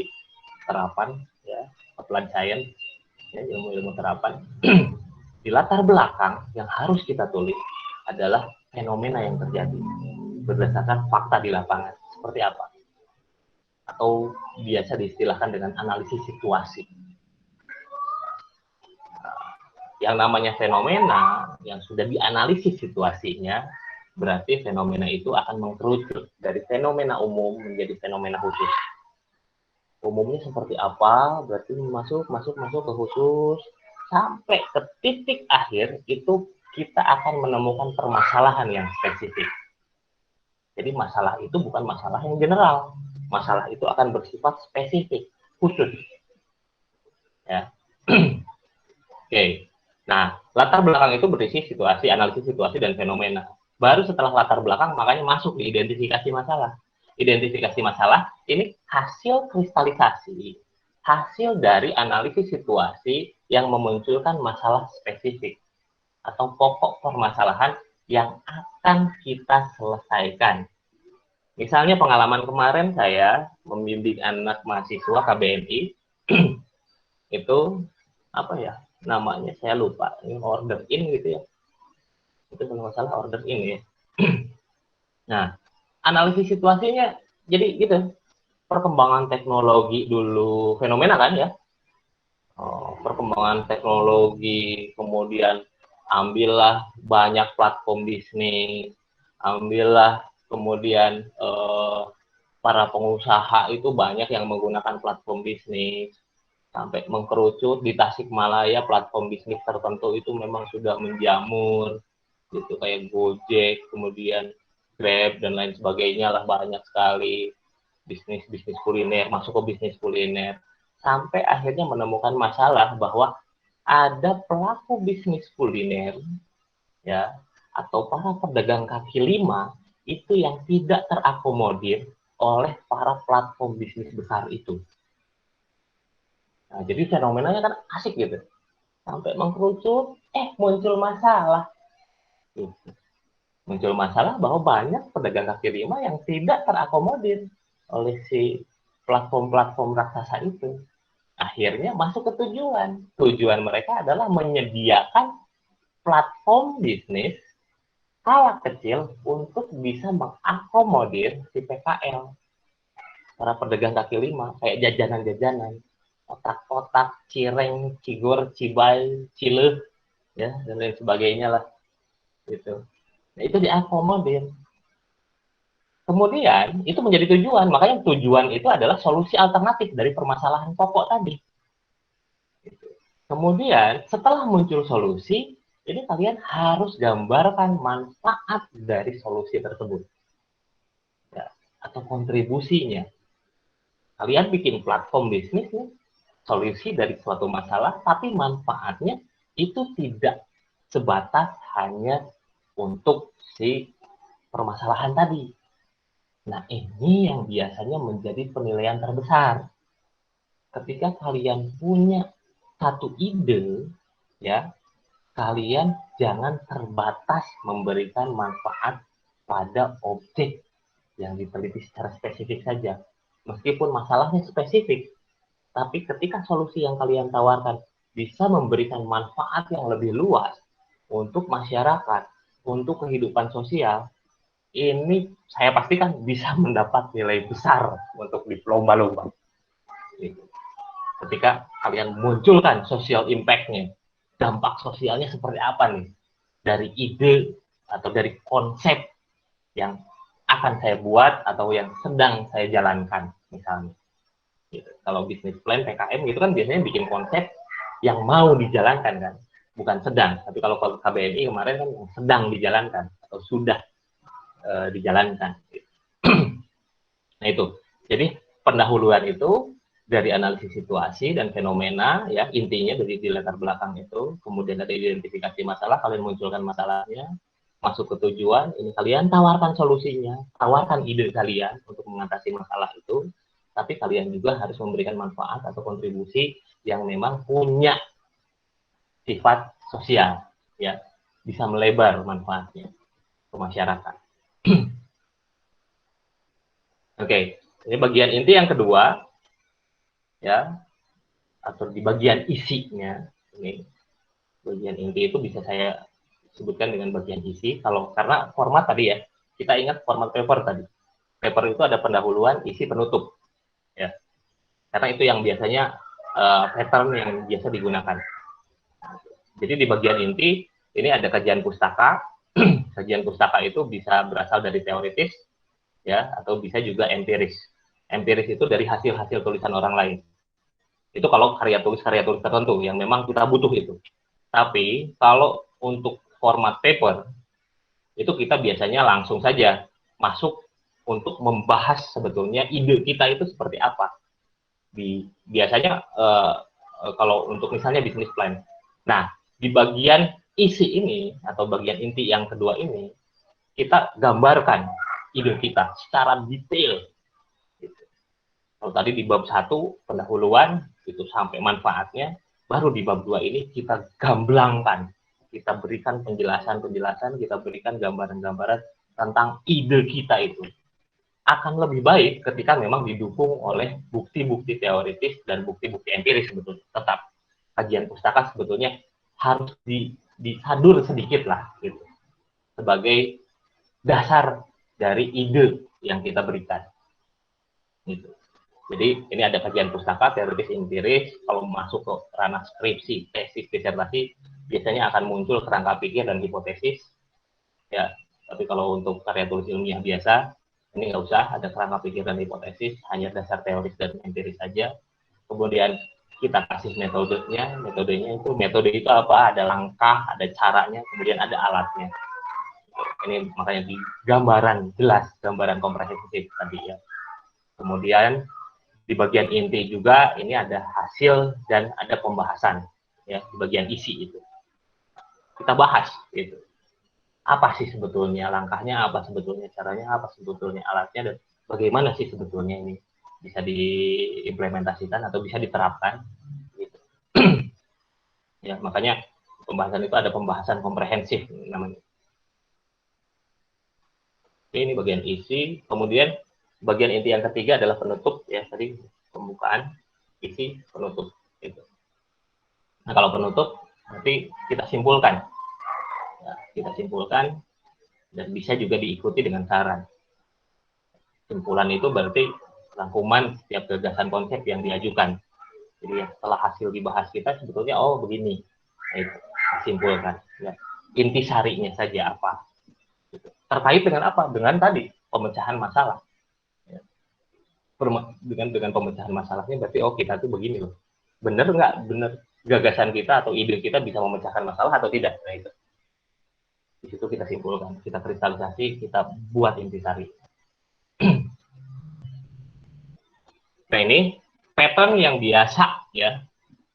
[SPEAKER 2] terapan, ya, applied science, ya, ilmu-ilmu terapan. Di latar belakang yang harus kita tulis adalah fenomena yang terjadi berdasarkan fakta di lapangan. Seperti apa? Atau biasa diistilahkan dengan analisis situasi. Yang namanya fenomena yang sudah dianalisis situasinya, berarti fenomena itu akan mengkerucut dari fenomena umum menjadi fenomena khusus. Umumnya seperti apa, berarti masuk ke khusus, sampai ke titik akhir itu kita akan menemukan permasalahan yang spesifik. Jadi masalah itu bukan masalah yang general, masalah itu akan bersifat spesifik, khusus. Ya. Oke. Nah, latar belakang itu berisi situasi, analisis situasi, dan fenomena. Baru setelah latar belakang, makanya masuk di identifikasi masalah. Identifikasi masalah, ini hasil kristalisasi, hasil dari analisis situasi yang memunculkan masalah spesifik, atau pokok permasalahan yang akan kita selesaikan. Misalnya pengalaman kemarin saya membimbing anak mahasiswa KBMI, itu, apa ya, namanya saya lupa, ini order in gitu ya, itu kalau nggak salah order in ya. Nah, analisis situasinya jadi gitu, perkembangan teknologi dulu, fenomena kan ya, perkembangan teknologi, kemudian ambillah banyak platform bisnis, ambillah kemudian para pengusaha itu banyak yang menggunakan platform bisnis, sampai mengkerucut di Tasikmalaya platform bisnis tertentu itu memang sudah menjamur, gitu, kayak Gojek, kemudian Grab dan lain sebagainya lah, banyak sekali bisnis kuliner, masuk ke bisnis kuliner, sampai akhirnya menemukan masalah bahwa ada pelaku bisnis kuliner, ya, atau para pedagang kaki lima itu yang tidak terakomodir oleh para platform bisnis besar itu. Nah, jadi fenomenanya kan asik gitu. Sampai mengkerucut, muncul masalah. Gitu. Muncul masalah bahwa banyak pedagang kaki lima yang tidak terakomodir oleh si platform-platform raksasa itu. Akhirnya masuk ke tujuan. Tujuan mereka adalah menyediakan platform bisnis skala kecil untuk bisa mengakomodir si PKL. Para pedagang kaki lima, kayak jajanan-jajanan, otak-otak, cireng, cigor, cibai, cileh, ya, dan lain sebagainya lah, gitu. Nah, itu diakomodir. Kemudian itu menjadi tujuan, makanya tujuan itu adalah solusi alternatif dari permasalahan pokok tadi. Gitu. Kemudian setelah muncul solusi, ini kalian harus gambarkan manfaat dari solusi tersebut, ya, atau kontribusinya. Kalian bikin platform bisnis nih, solusi dari suatu masalah, tapi manfaatnya itu tidak sebatas hanya untuk si permasalahan tadi. Nah, ini yang biasanya menjadi penilaian terbesar. Ketika kalian punya satu ide, ya, kalian jangan terbatas memberikan manfaat pada objek yang diteliti secara spesifik saja. Meskipun masalahnya spesifik, tapi ketika solusi yang kalian tawarkan bisa memberikan manfaat yang lebih luas untuk masyarakat, untuk kehidupan sosial, ini saya pastikan bisa mendapat nilai besar untuk di lomba-lomba. Ketika kalian munculkan social impact-nya, dampak sosialnya seperti apa nih, dari ide atau dari konsep yang akan saya buat atau yang sedang saya jalankan, misalnya. Gitu. Kalau bisnis plan PKM gitu kan biasanya bikin konsep yang mau dijalankan kan, bukan sedang. Tapi kalau KBMI kemarin kan sedang dijalankan atau sudah dijalankan. Gitu. Nah itu, jadi pendahuluan itu dari analisis situasi dan fenomena, ya, intinya dari di latar belakang itu, kemudian ada identifikasi masalah, kalian munculkan masalahnya, masuk ke tujuan, ini kalian tawarkan solusinya, tawarkan ide kalian untuk mengatasi masalah itu, tapi kalian juga harus memberikan manfaat atau kontribusi yang memang punya sifat sosial, ya, bisa melebar manfaatnya ke masyarakat. Oke, Ini bagian inti yang kedua, ya, atau di bagian isinya. Ini bagian inti itu bisa saya sebutkan dengan bagian isi. Kalau karena format tadi ya, kita ingat format paper tadi. Paper itu ada pendahuluan, isi, penutup, ya. Karena itu yang biasanya pattern yang biasa digunakan. Jadi di bagian inti ini ada kajian pustaka. Kajian pustaka itu bisa berasal dari teoritis, ya, atau bisa juga empiris. Empiris itu dari hasil-hasil tulisan orang lain. Itu kalau karya tulis tertentu yang memang kita butuh itu. Tapi kalau untuk format paper, itu kita biasanya langsung saja masuk untuk membahas sebetulnya ide kita itu seperti apa. Biasanya kalau untuk misalnya bisnis plan. Nah, di bagian isi ini atau bagian inti yang kedua ini, kita gambarkan ide kita secara detail. Kalau tadi di bab 1 pendahuluan itu sampai manfaatnya, baru di bab 2 ini kita gamblangkan, kita berikan penjelasan-penjelasan, kita berikan gambaran-gambaran tentang ide kita itu. Akan lebih baik ketika memang didukung oleh bukti-bukti teoritis dan bukti-bukti empiris sebetulnya. Tetap kajian pustaka sebetulnya harus disadur sedikit lah gitu, sebagai dasar dari ide yang kita berikan. Gitu. Jadi ini ada kajian pustaka, teoritis, empiris. Kalau masuk ke ranah skripsi, tesis, disertasi, biasanya akan muncul kerangka pikir dan hipotesis. Ya, tapi kalau untuk karya tulis ilmiah biasa, ini nggak usah ada kerangka pikir dan hipotesis, hanya dasar teoris dan empiris saja. Kemudian kita kasih metodenya itu metode itu apa? Ada langkah, ada caranya, kemudian ada alatnya. Ini makanya di gambaran jelas, gambaran komprehensif tadi ya. Kemudian di bagian inti juga ini ada hasil dan ada pembahasan ya di bagian isi itu. Kita bahas gitu. Apa sih sebetulnya langkahnya, apa sebetulnya caranya, apa sebetulnya alatnya, dan bagaimana sih sebetulnya ini bisa diimplementasikan atau bisa diterapkan gitu. Ya, makanya pembahasan itu ada pembahasan komprehensif namanya. Ini bagian isi, kemudian bagian inti yang ketiga adalah penutup ya, tadi pembukaan, isi, penutup gitu. Nah, kalau penutup nanti kita simpulkan. Ya, kita simpulkan dan bisa juga diikuti dengan saran. Simpulan itu berarti rangkuman setiap gagasan konsep yang diajukan. Jadi ya, setelah hasil dibahas kita sebetulnya oh begini. Nah, itu simpulkan ya. Intisarinya saja apa. Gitu. Terkait dengan apa? Dengan tadi pemecahan masalah. Ya. Dengan pemecahan masalahnya berarti oh kita tuh begini loh. Benar nggak? Benar gagasan kita atau ide kita bisa memecahkan masalah atau tidak? Nah itu. Di situ kita simpulkan, kita kristalisasi, kita buat intisari. Nah ini pattern yang biasa ya,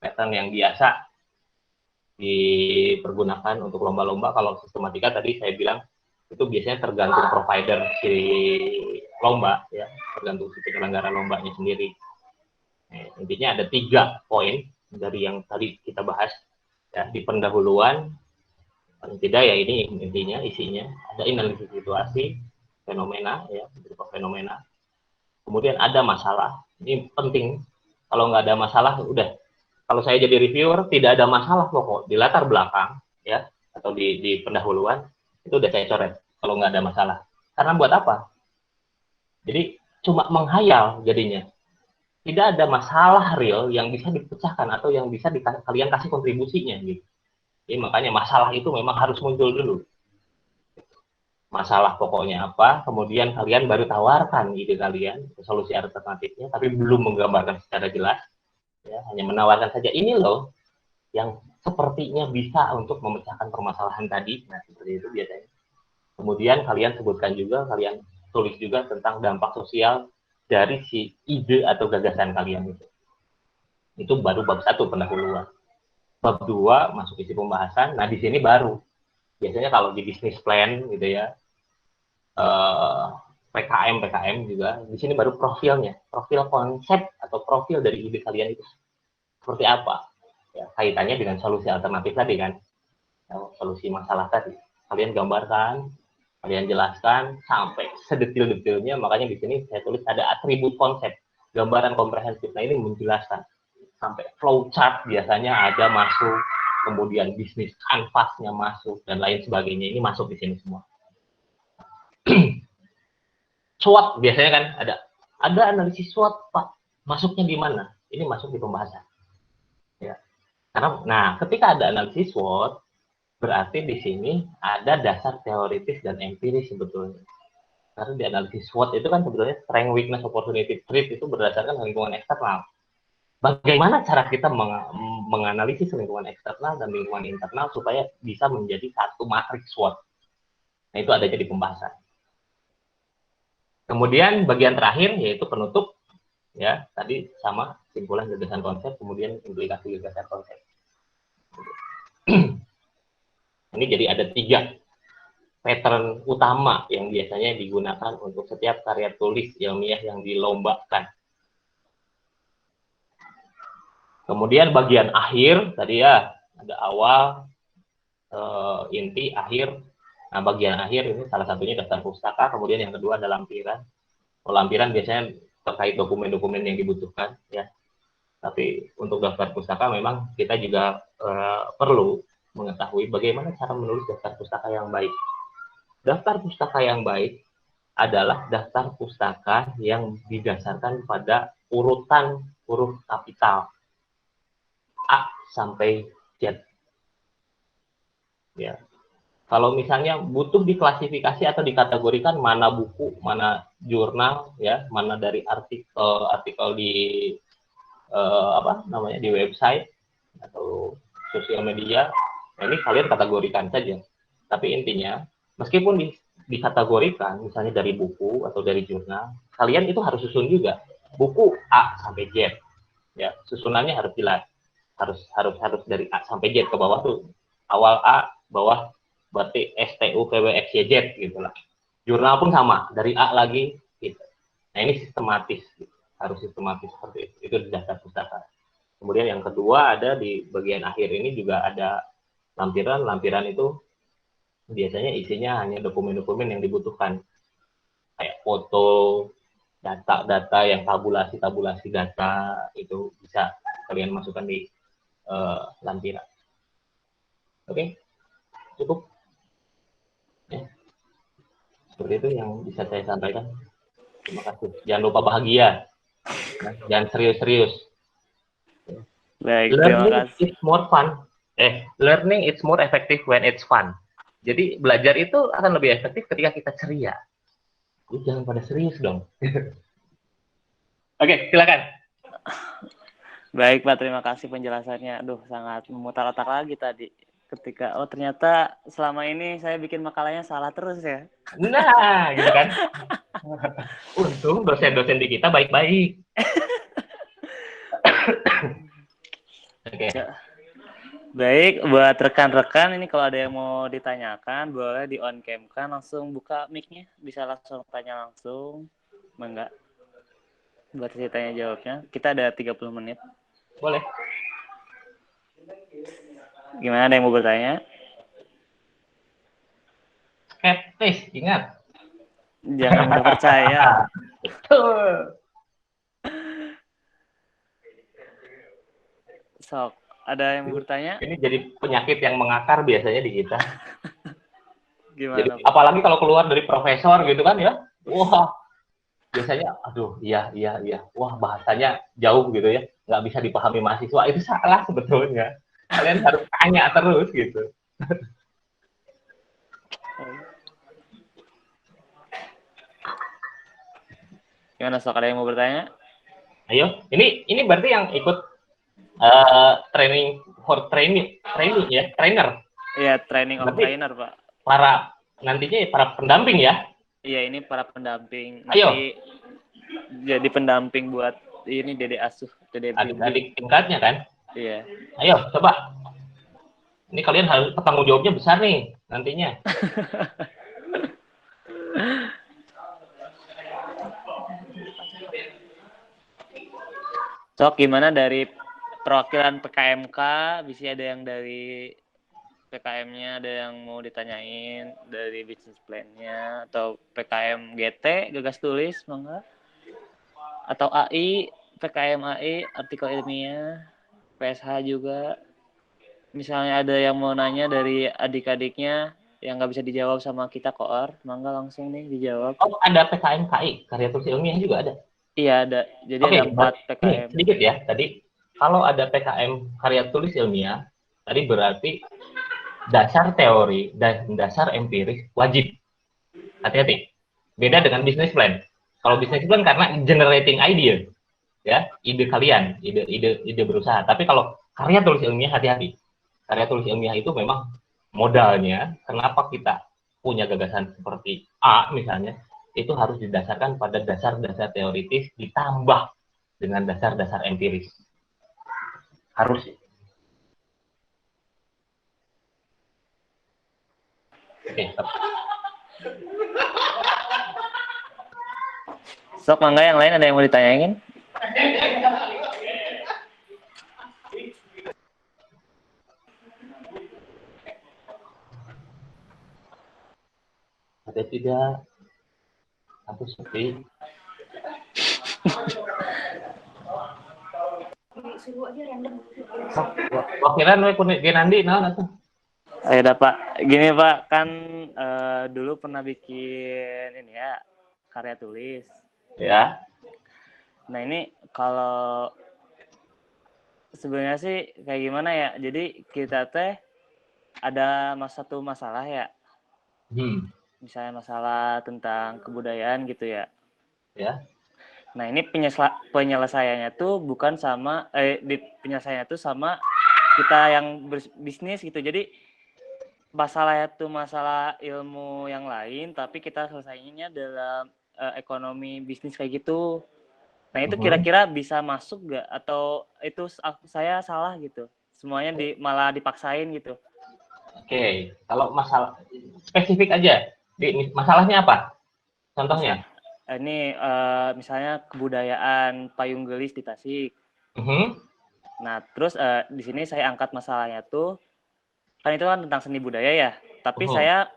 [SPEAKER 2] pattern yang biasa dipergunakan untuk lomba-lomba. Kalau sistematika tadi saya bilang itu biasanya tergantung provider si lomba ya, tergantung si penyelenggara lombanya sendiri. Nah, intinya ada 3 poin dari yang tadi kita bahas ya, di pendahuluan. Paling tidak ya ini intinya, isinya ada analisis situasi, fenomena ya, berupa fenomena. Kemudian ada masalah, ini penting. Kalau nggak ada masalah udah, kalau saya jadi reviewer tidak ada masalah pokok di latar belakang ya, atau di pendahuluan itu udah saya coret kalau nggak ada masalah. Karena buat apa? Jadi cuma menghayal jadinya, tidak ada masalah real yang bisa dipecahkan atau yang bisa kalian kasih kontribusinya gitu. Jadi makanya masalah itu memang harus muncul dulu. Masalah pokoknya apa, kemudian kalian baru tawarkan ide kalian, solusi alternatifnya, tapi belum menggambarkan secara jelas. Ya, hanya menawarkan saja, ini loh yang sepertinya bisa untuk memecahkan permasalahan tadi. Nah, seperti itu biasanya. Kemudian kalian sebutkan juga, kalian tulis juga tentang dampak sosial dari si ide atau gagasan kalian itu. Itu baru bab 1 pendahuluan. Bab 2 masuk isi pembahasan. Nah, di sini baru biasanya kalau di bisnis plan gitu ya, PKM juga di sini baru profilnya, profil konsep atau profil dari ide kalian itu seperti apa ya, kaitannya dengan solusi alternatif tadi kan, solusi masalah tadi kalian gambarkan Kalian jelaskan sampai sedetil-detilnya, makanya di sini saya tulis ada atribut konsep, gambaran komprehensif. Nah, ini menjelaskan sampai flowchart biasanya ada masuk, kemudian bisnis kanvasnya masuk, dan lain sebagainya. Ini masuk di sini semua. SWOT biasanya kan ada analisis SWOT, Pak. Masuknya di mana? Ini masuk di pembahasan. Ya. Nah, ketika ada analisis SWOT, berarti di sini ada dasar teoritis dan empiris sebetulnya. Karena di analisis SWOT itu kan sebetulnya strength, weakness, opportunity, threat itu berdasarkan lingkungan eksternal. Bagaimana cara kita menganalisis lingkungan eksternal dan lingkungan internal supaya bisa menjadi satu matriks SWOT. Nah, itu adanya di pembahasan. Kemudian bagian terakhir yaitu penutup, ya tadi sama simpulan gagasan konsep, kemudian implikasi gagasan konsep. Ini jadi ada 3 pattern utama yang biasanya digunakan untuk setiap karya tulis ilmiah yang dilombakan. Kemudian bagian akhir tadi ya ada awal, inti, akhir. Nah, bagian akhir ini salah satunya daftar pustaka, kemudian yang kedua ada lampiran. Lampiran biasanya terkait dokumen-dokumen yang dibutuhkan, ya. Tapi untuk daftar pustaka memang kita juga perlu mengetahui bagaimana cara menulis daftar pustaka yang baik. Daftar pustaka yang baik adalah daftar pustaka yang didasarkan pada urutan huruf kapital A sampai Z. Ya. Kalau misalnya butuh diklasifikasi atau dikategorikan mana buku, mana jurnal, ya, mana dari artikel di di website atau sosial media, nah ini kalian kategorikan saja. Tapi intinya, meskipun dikategorikan, misalnya dari buku atau dari jurnal, kalian itu harus susun juga buku A sampai Z, ya susunannya harus jelas, harus dari A sampai Z, ke bawah tuh awal A, bawah berarti S T U P W X Y Z gitulah. Jurnal pun sama, dari A lagi gitu. Nah, ini sistematis, harus sistematis seperti itu. Itu di daftar pustaka. Kemudian yang kedua ada di bagian akhir ini juga ada lampiran. Lampiran itu biasanya isinya hanya dokumen-dokumen yang dibutuhkan, kayak foto, data-data yang tabulasi data, itu bisa kalian masukkan di lampiran. Oke, cukup. Ya. Seperti itu yang bisa saya sampaikan. Terima kasih. Jangan lupa bahagia. Jangan serius-serius.
[SPEAKER 1] Baik, terima
[SPEAKER 2] Learning
[SPEAKER 1] kasih.
[SPEAKER 2] is more fun. Learning is more effective when it's fun. Jadi belajar itu akan lebih efektif ketika kita ceria. Jangan pada serius dong. Oke, silakan.
[SPEAKER 1] Baik, Pak, terima kasih penjelasannya. Aduh, sangat memutar otak lagi tadi. Ketika, oh ternyata selama ini saya bikin makalahnya salah terus ya.
[SPEAKER 2] Nah, gitu kan. Untung dosen-dosen di kita baik-baik. Oke.
[SPEAKER 1] Ya. Baik, buat rekan-rekan ini kalau ada yang mau ditanyakan, boleh di on cam kan, langsung buka mic-nya, bisa langsung tanya langsung. Enggak. Buat sesi tanya jawabnya. Kita ada 30 menit.
[SPEAKER 2] Boleh.
[SPEAKER 1] Gimana, ada yang mau bertanya?
[SPEAKER 2] Skeptis, ingat.
[SPEAKER 1] Jangan mudah percaya.
[SPEAKER 2] Betul.
[SPEAKER 1] Sok, ada yang mau bertanya?
[SPEAKER 2] Ini jadi penyakit yang mengakar biasanya di kita.
[SPEAKER 1] Gimana?
[SPEAKER 2] Jadi, apalagi kalau keluar dari profesor gitu kan ya. Wah, biasanya aduh iya. Wah, bahasanya jauh gitu ya. Nggak bisa dipahami mahasiswa. Itu salah sebetulnya. Kalian harus tanya terus gitu.
[SPEAKER 1] Gimana, Sok, ada yang mau bertanya?
[SPEAKER 2] Ayo, ini berarti yang ikut training for training ya, trainer.
[SPEAKER 1] Iya, training of
[SPEAKER 2] Berarti
[SPEAKER 1] trainer, Pak.
[SPEAKER 2] Para nantinya para pendamping ya.
[SPEAKER 1] Iya, ini para pendamping.
[SPEAKER 2] Ayo.
[SPEAKER 1] Nanti jadi pendamping buat ini Dede Asuh, Dede
[SPEAKER 2] Adik-adik tingkatnya kan.
[SPEAKER 1] Iya.
[SPEAKER 2] Ayo, coba. Ini kalian harus tanggung jawabnya besar nih nantinya.
[SPEAKER 1] Sok, gimana dari perwakilan PKMK? Bisa ada yang dari PKM-nya ada yang mau ditanyain dari business plan-nya atau PKM GT gagas tulis mangga atau AI PKM AI artikel ilmiah PSH juga misalnya ada yang mau nanya dari adik-adiknya yang nggak bisa dijawab sama kita koor mangga langsung nih dijawab.
[SPEAKER 2] Oh, ada PKM KI, karya tulis ilmiah juga ada.
[SPEAKER 1] Iya ada, jadi
[SPEAKER 2] Oke,
[SPEAKER 1] ada 4
[SPEAKER 2] ini
[SPEAKER 1] PKM.
[SPEAKER 2] sedikit ya. Tadi kalau ada PKM karya tulis ilmiah, tadi berarti dasar teori dan dasar empiris wajib. Hati-hati. Beda dengan business plan. Kalau business plan karena generating idea, ya, ide kalian, ide berusaha. Tapi kalau karya tulis ilmiah hati-hati. Karya tulis ilmiah itu memang modalnya. Kenapa kita punya gagasan seperti A misalnya? Itu harus didasarkan pada dasar-dasar teoritis ditambah dengan dasar-dasar empiris. Harus. Oke,
[SPEAKER 1] Sok mangga yang lain ada yang mau ditanyain?
[SPEAKER 2] ada tidak? Aku sepi. Wakilan we kun Genandi naon atuh?
[SPEAKER 1] Ayo dah Pak, gini Pak, kan dulu pernah bikin ini ya karya tulis.
[SPEAKER 2] Ya.
[SPEAKER 1] Nah ini kalau sebenarnya sih kayak gimana ya? Jadi kita teh ada satu masalah ya. Misalnya masalah tentang kebudayaan gitu ya.
[SPEAKER 2] Ya.
[SPEAKER 1] Nah ini penyelesaiannya tuh bukan sama penyelesaiannya tuh sama kita yang berbisnis gitu. Jadi masalahnya tuh masalah ilmu yang lain, tapi kita selesainya dalam ekonomi bisnis kayak gitu. Nah itu kira-kira bisa masuk nggak? Atau itu saya salah gitu? Semuanya malah dipaksain gitu.
[SPEAKER 2] Oke, kalau masalah spesifik aja. Masalahnya apa? Contohnya?
[SPEAKER 1] Ini misalnya kebudayaan payung gelis di Tasik. Nah terus di sini saya angkat masalahnya tuh kan itu kan tentang seni budaya ya. Tapi saya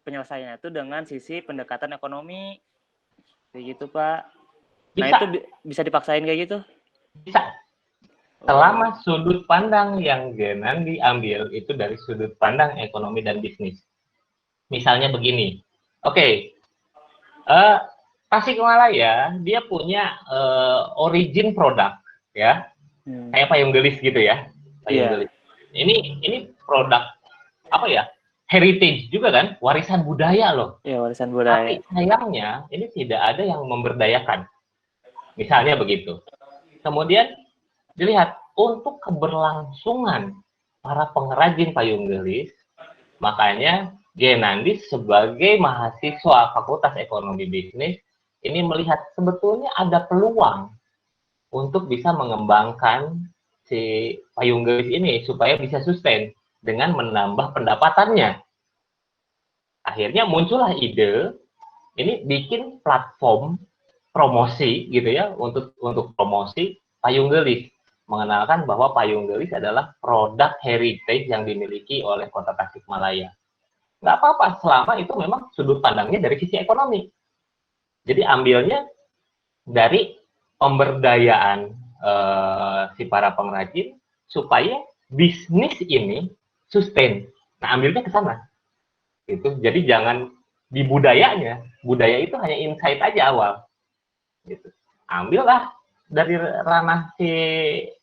[SPEAKER 1] penyelesaiannya itu dengan sisi pendekatan ekonomi kayak gitu Pak. Nah
[SPEAKER 2] Bisa.
[SPEAKER 1] itu bisa dipaksain kayak gitu?
[SPEAKER 2] Bisa. Selama sudut pandang yang Genan diambil itu dari sudut pandang ekonomi dan bisnis. Misalnya begini, oke, Tasikmalaya dia punya origin produk, ya, kayak payung gelis gitu ya, payung gelis. Ini produk apa ya? Heritage juga kan, warisan budaya loh.
[SPEAKER 1] Iya, warisan budaya.
[SPEAKER 2] Tapi sayangnya ini tidak ada yang memberdayakan. Misalnya begitu. Kemudian dilihat untuk keberlangsungan para pengrajin payung gelis, makanya Genandi sebagai mahasiswa Fakultas Ekonomi Bisnis ini melihat sebetulnya ada peluang untuk bisa mengembangkan si payung gelis ini supaya bisa sustain dengan menambah pendapatannya. Akhirnya muncullah ide ini bikin platform promosi gitu ya untuk promosi payung gelis, mengenalkan bahwa payung gelis adalah produk heritage yang dimiliki oleh Kota Tasikmalaya. Nggak apa-apa selama itu memang sudut pandangnya dari sisi ekonomi. Jadi ambilnya dari pemberdayaan si para pengrajin supaya bisnis ini sustain. Nah ambilnya ke sana. Gitu. Jadi jangan di budayanya, budaya itu hanya insight aja awal. Gitu. Ambillah dari ranah si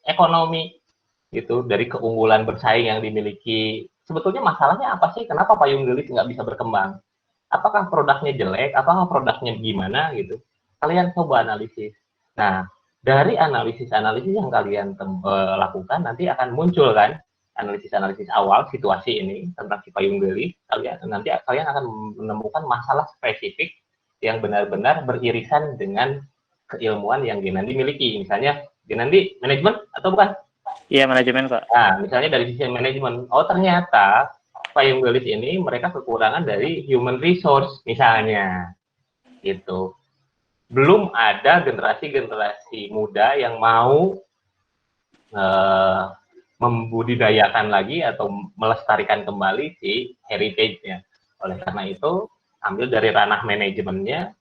[SPEAKER 2] ekonomi, gitu, dari keunggulan bersaing yang dimiliki. Sebetulnya masalahnya apa sih? Kenapa payung gelis nggak bisa berkembang? Apakah produknya jelek? Apakah produknya gimana? Gitu. Kalian coba analisis. Nah, dari analisis-analisis yang kalian lakukan nanti akan muncul kan analisis-analisis awal situasi ini tentang si payung gelis. Kalian akan menemukan masalah spesifik yang benar-benar beririsan dengan keilmuan yang Genandi miliki. Misalnya, Genandi manajemen atau bukan?
[SPEAKER 1] Iya, manajemen, Pak.
[SPEAKER 2] Nah, misalnya dari sisi manajemen, oh ternyata payung gelis ini mereka kekurangan dari human resource, misalnya. Gitu. Belum ada generasi-generasi muda yang mau membudidayakan lagi atau melestarikan kembali si heritage-nya. Oleh karena itu, ambil dari ranah manajemennya,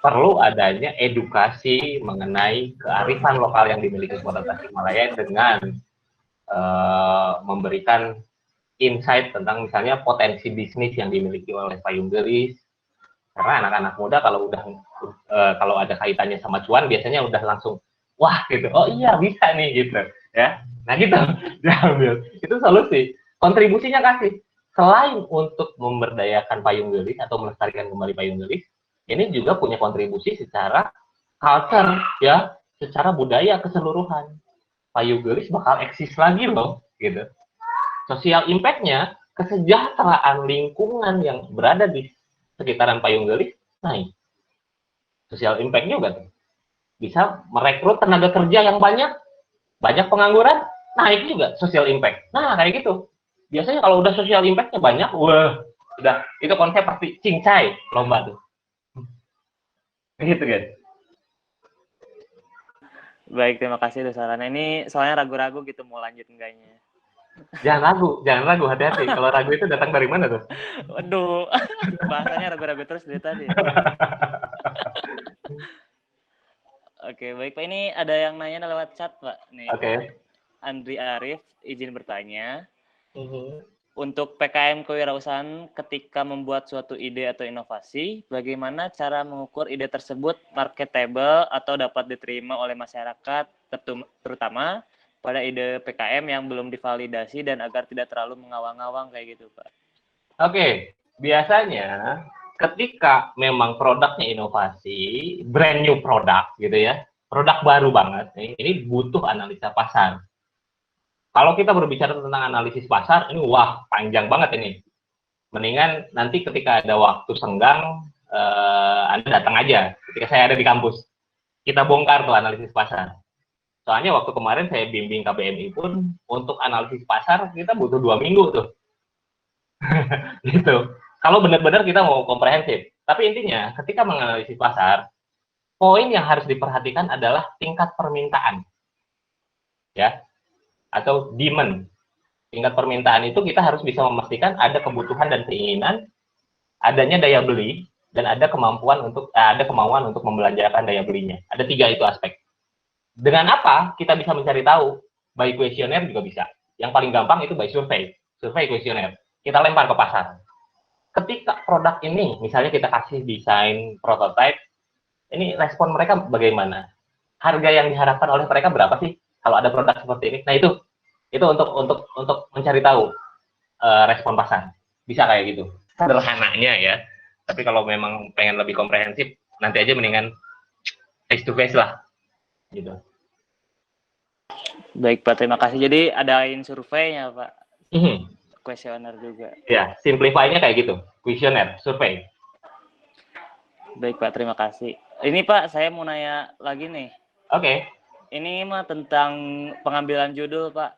[SPEAKER 2] perlu adanya edukasi mengenai kearifan lokal yang dimiliki Kota Tasikmalaya dengan memberikan insight tentang misalnya potensi bisnis yang dimiliki oleh payung gelis. Karena anak-anak muda kalau ada kaitannya sama cuan biasanya udah langsung wah gitu, oh iya bisa nih gitu ya. Nah gitu diambil, itu solusi. Kontribusinya kasih. Selain untuk memberdayakan payung gelis atau melestarikan kembali payung gelis, ini juga punya kontribusi secara culture ya, secara budaya keseluruhan. Payung gelis bakal eksis lagi loh gitu. Sosial impact-nya, kesejahteraan lingkungan yang berada di sekitaran payung gelis naik. Sosial impact juga tuh. Bisa merekrut tenaga kerja yang banyak pengangguran, naik juga social impact. Nah, kayak gitu. Biasanya kalau udah social impact-nya banyak, wah, udah itu konsep pasti cincai lomba tuh. Gitu, guys.
[SPEAKER 1] Baik, terima kasih tuh sarannya. Ini soalnya ragu-ragu gitu mau lanjut enggaknya.
[SPEAKER 2] Jangan ragu, hati-hati. Kalau ragu itu datang dari mana tuh?
[SPEAKER 1] Waduh, bahasanya ragu-ragu terus dari tadi. Oke, baik Pak. Ini ada yang nanya lewat chat, Pak. Nih.
[SPEAKER 2] Oke.
[SPEAKER 1] Andri Arif izin bertanya. Untuk PKM kewirausahaan ketika membuat suatu ide atau inovasi, bagaimana cara mengukur ide tersebut marketable atau dapat diterima oleh masyarakat, terutama pada ide PKM yang belum divalidasi dan agar tidak terlalu mengawang-awang kayak gitu, Pak?
[SPEAKER 2] Oke, biasanya ketika memang produknya inovasi, brand new produk gitu ya, produk baru banget, ini butuh analisa pasar. Kalau kita berbicara tentang analisis pasar, ini wah panjang banget ini. Mendingan nanti ketika ada waktu senggang, Anda datang aja. Ketika saya ada di kampus, kita bongkar tuh analisis pasar. Soalnya waktu kemarin saya bimbing KBMI pun untuk analisis pasar kita butuh 2 minggu tuh. Gitu. Kalau benar-benar kita mau komprehensif. Tapi intinya ketika menganalisis pasar, poin yang harus diperhatikan adalah tingkat permintaan. Ya, atau demand. Tingkat permintaan itu kita harus bisa memastikan ada kebutuhan dan keinginan, adanya daya beli, dan ada kemauan untuk membelanjakan daya belinya. Ada 3 itu aspek. Dengan apa kita bisa mencari tahu? By kuesioner juga bisa. Yang paling gampang itu by survei kuesioner. Kita lempar ke pasar. Ketika produk ini, misalnya kita kasih desain prototype, ini respon mereka bagaimana? Harga yang diharapkan oleh mereka berapa sih kalau ada produk seperti ini? Nah itu untuk mencari tahu respon pasar. Bisa kayak gitu. Sederhananya ya. Tapi kalau memang pengen lebih komprehensif, nanti aja mendingan face to face lah. Gitu.
[SPEAKER 1] Baik Pak, terima kasih. Jadi adain surveinya Pak. Kuesioner juga.
[SPEAKER 2] Ya, simplify-nya kayak gitu. Kuesioner, survei.
[SPEAKER 1] Baik Pak, terima kasih. Ini Pak, saya mau nanya lagi nih.
[SPEAKER 2] Oke.
[SPEAKER 1] Ini mah tentang pengambilan judul Pak.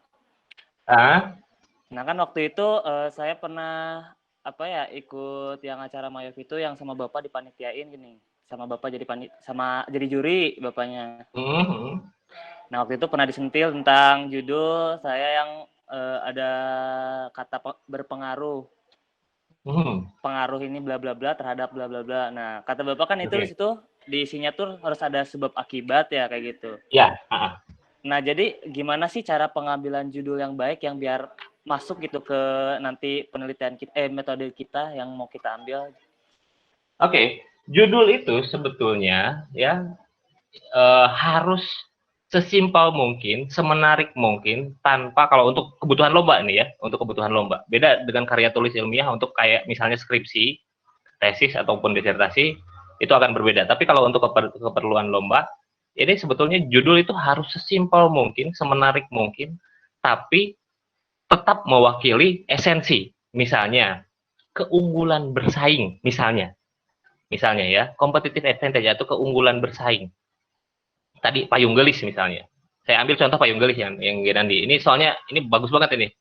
[SPEAKER 1] Nah kan waktu itu saya pernah ikut yang acara Mayov itu yang sama Bapak dipanitiain gini. Sama Bapak jadi juri Bapaknya. Nah waktu itu pernah disentil tentang judul saya yang ada kata berpengaruh. Pengaruh ini bla bla bla terhadap bla bla bla. Nah, kata Bapak kan itu di situ di sinyatur harus ada sebab akibat ya kayak gitu.
[SPEAKER 2] Ya.
[SPEAKER 1] Nah, jadi gimana sih cara pengambilan judul yang baik yang biar masuk gitu ke nanti penelitian kita metode kita yang mau kita ambil?
[SPEAKER 2] Oke. Judul itu sebetulnya ya harus sesimpel mungkin, semenarik mungkin, tanpa kalau untuk kebutuhan lomba nih ya, untuk kebutuhan lomba. Beda dengan karya tulis ilmiah untuk kayak misalnya skripsi, tesis ataupun disertasi, itu akan berbeda. Tapi kalau untuk keperluan lomba, ini sebetulnya judul itu harus sesimpel mungkin, semenarik mungkin, tapi tetap mewakili esensi. Misalnya, keunggulan bersaing, misalnya ya, competitive advantage atau keunggulan bersaing. Tadi payung gelis misalnya. Saya ambil contoh payung gelis yang Genandi. Ini soalnya ini bagus banget ini.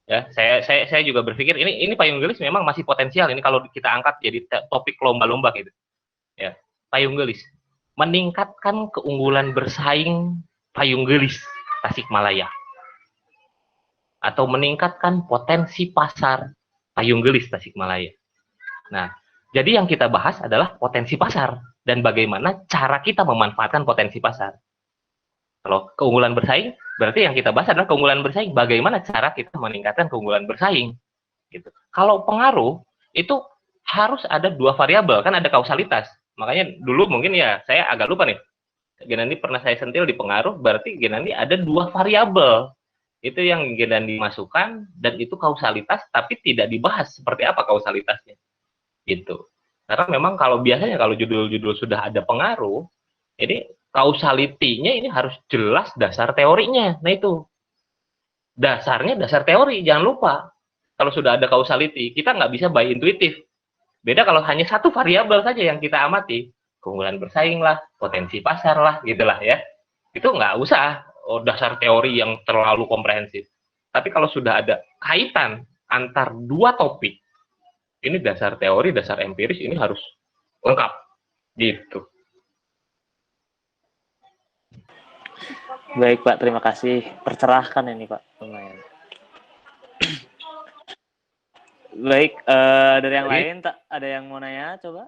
[SPEAKER 2] Ya, saya juga berpikir ini payung gelis memang masih potensial ini kalau kita angkat jadi topik lomba-lomba gitu. Ya, payung gelis meningkatkan keunggulan bersaing payung gelis Tasikmalaya. atau meningkatkan potensi pasar payung gelis Tasikmalaya. Nah, jadi yang kita bahas adalah potensi pasar dan bagaimana cara kita memanfaatkan potensi pasar. Kalau keunggulan bersaing, berarti yang kita bahas adalah keunggulan bersaing. Bagaimana cara kita meningkatkan keunggulan bersaing? Gitu. Kalau pengaruh, itu harus ada dua variabel, kan ada kausalitas. Makanya dulu mungkin ya, saya agak lupa nih. Genandi pernah saya sentil di pengaruh, berarti Genandi ada dua variabel. Itu yang Genandi masukkan, dan itu kausalitas, tapi tidak dibahas seperti apa kausalitasnya. Gitu. Karena memang kalau biasanya kalau judul-judul sudah ada pengaruh, ini causality-nya ini harus jelas dasar teorinya. Nah itu, dasarnya dasar teori, jangan lupa. Kalau sudah ada causality, kita nggak bisa by intuitif. Beda kalau hanya satu variabel saja yang kita amati, keunggulan bersaing lah, potensi pasar lah, gitulah ya. Itu nggak usah dasar teori yang terlalu komprehensif. Tapi kalau sudah ada kaitan antar dua topik, ini dasar teori, dasar empiris, ini harus lengkap. Gitu.
[SPEAKER 1] Baik Pak, terima kasih. Tercerahkan ini Pak, lumayan. Baik, dari yang lain, ada yang mau nanya, coba?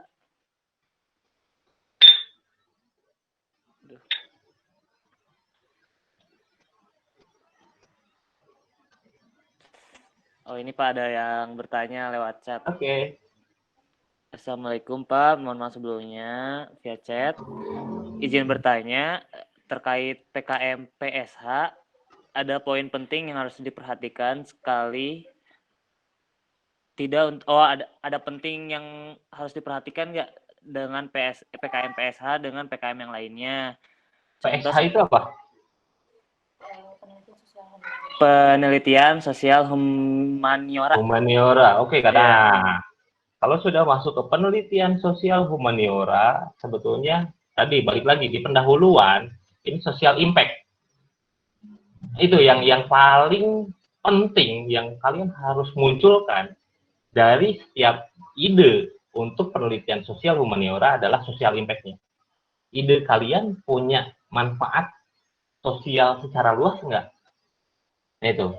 [SPEAKER 1] Oh ini Pak, ada yang bertanya lewat chat.
[SPEAKER 2] Oke.
[SPEAKER 1] Assalamualaikum Pak, mohon maaf sebelumnya via chat. Izin bertanya terkait PKM PSH, ada poin penting yang harus diperhatikan sekali. Tidak, ada penting yang harus diperhatikan nggak dengan PKM PSH dengan PKM yang lainnya? Contoh,
[SPEAKER 2] PSH itu apa?
[SPEAKER 1] Penelitian sosial humaniora.
[SPEAKER 2] Humaniora, oke karena
[SPEAKER 1] Ya.
[SPEAKER 2] kalau sudah masuk ke penelitian sosial humaniora, sebetulnya tadi balik lagi di pendahuluan, ini social impact. Itu yang paling penting yang kalian harus munculkan dari setiap ide untuk penelitian sosial humaniora adalah social impact-nya. Ide kalian punya manfaat sosial secara luas enggak? Nah itu.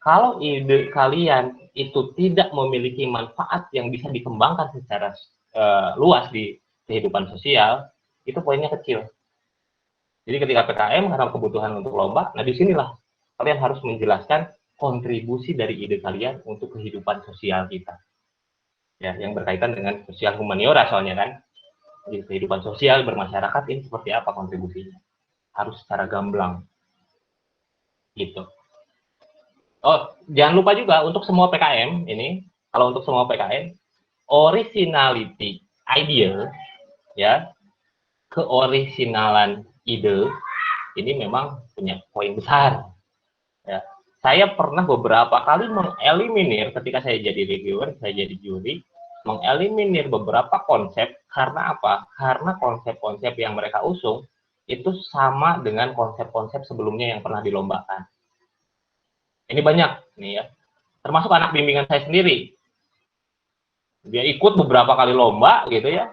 [SPEAKER 2] Kalau ide kalian itu tidak memiliki manfaat yang bisa dikembangkan secara luas di kehidupan sosial, itu poinnya kecil. Jadi ketika PKM karena kebutuhan untuk lomba, nah disinilah kalian harus menjelaskan kontribusi dari ide kalian untuk kehidupan sosial kita. Ya, yang berkaitan dengan sosial humaniora soalnya kan. Di kehidupan sosial bermasyarakat ini seperti apa kontribusinya. Harus secara gamblang. Gitu. Oh, jangan lupa juga untuk semua PKM ini, kalau untuk semua PKM, originality idea, ya, keorisinalan ide, ini memang punya poin besar. Ya. Saya pernah beberapa kali mengeliminir ketika saya jadi reviewer, saya jadi juri, mengeliminir beberapa konsep karena apa? Karena konsep-konsep yang mereka usung itu sama dengan konsep-konsep sebelumnya yang pernah dilombakan. Ini banyak nih ya, termasuk anak bimbingan saya sendiri. Dia ikut beberapa kali lomba gitu ya,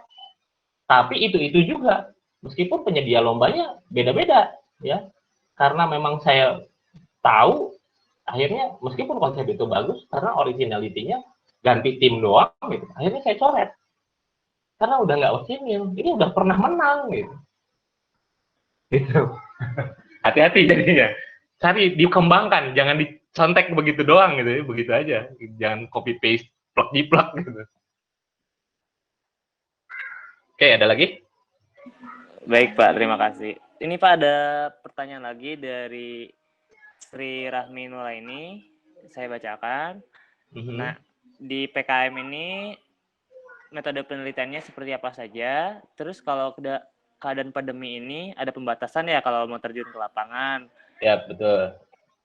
[SPEAKER 2] tapi itu juga, meskipun penyedia lombanya beda-beda ya, karena memang saya tahu, akhirnya meskipun konsep itu bagus, karena originality-nya ganti tim doang gitu, akhirnya saya coret. Karena udah nggak orisinil, ini udah pernah menang gitu. Gitu. Hati-hati jadinya. Cari dikembangkan, jangan dicontek begitu doang gitu ya, begitu aja. Jangan copy paste plug jiplak gitu. Oke, ada lagi?
[SPEAKER 1] Baik Pak, terima kasih. Ini Pak ada pertanyaan lagi dari Sri Rahmi Nuraini, saya bacakan. Nah, di PKM ini metode penelitiannya seperti apa saja? Terus kalau keadaan pandemi ini ada pembatasan ya kalau mau terjun ke lapangan?
[SPEAKER 2] Ya, betul.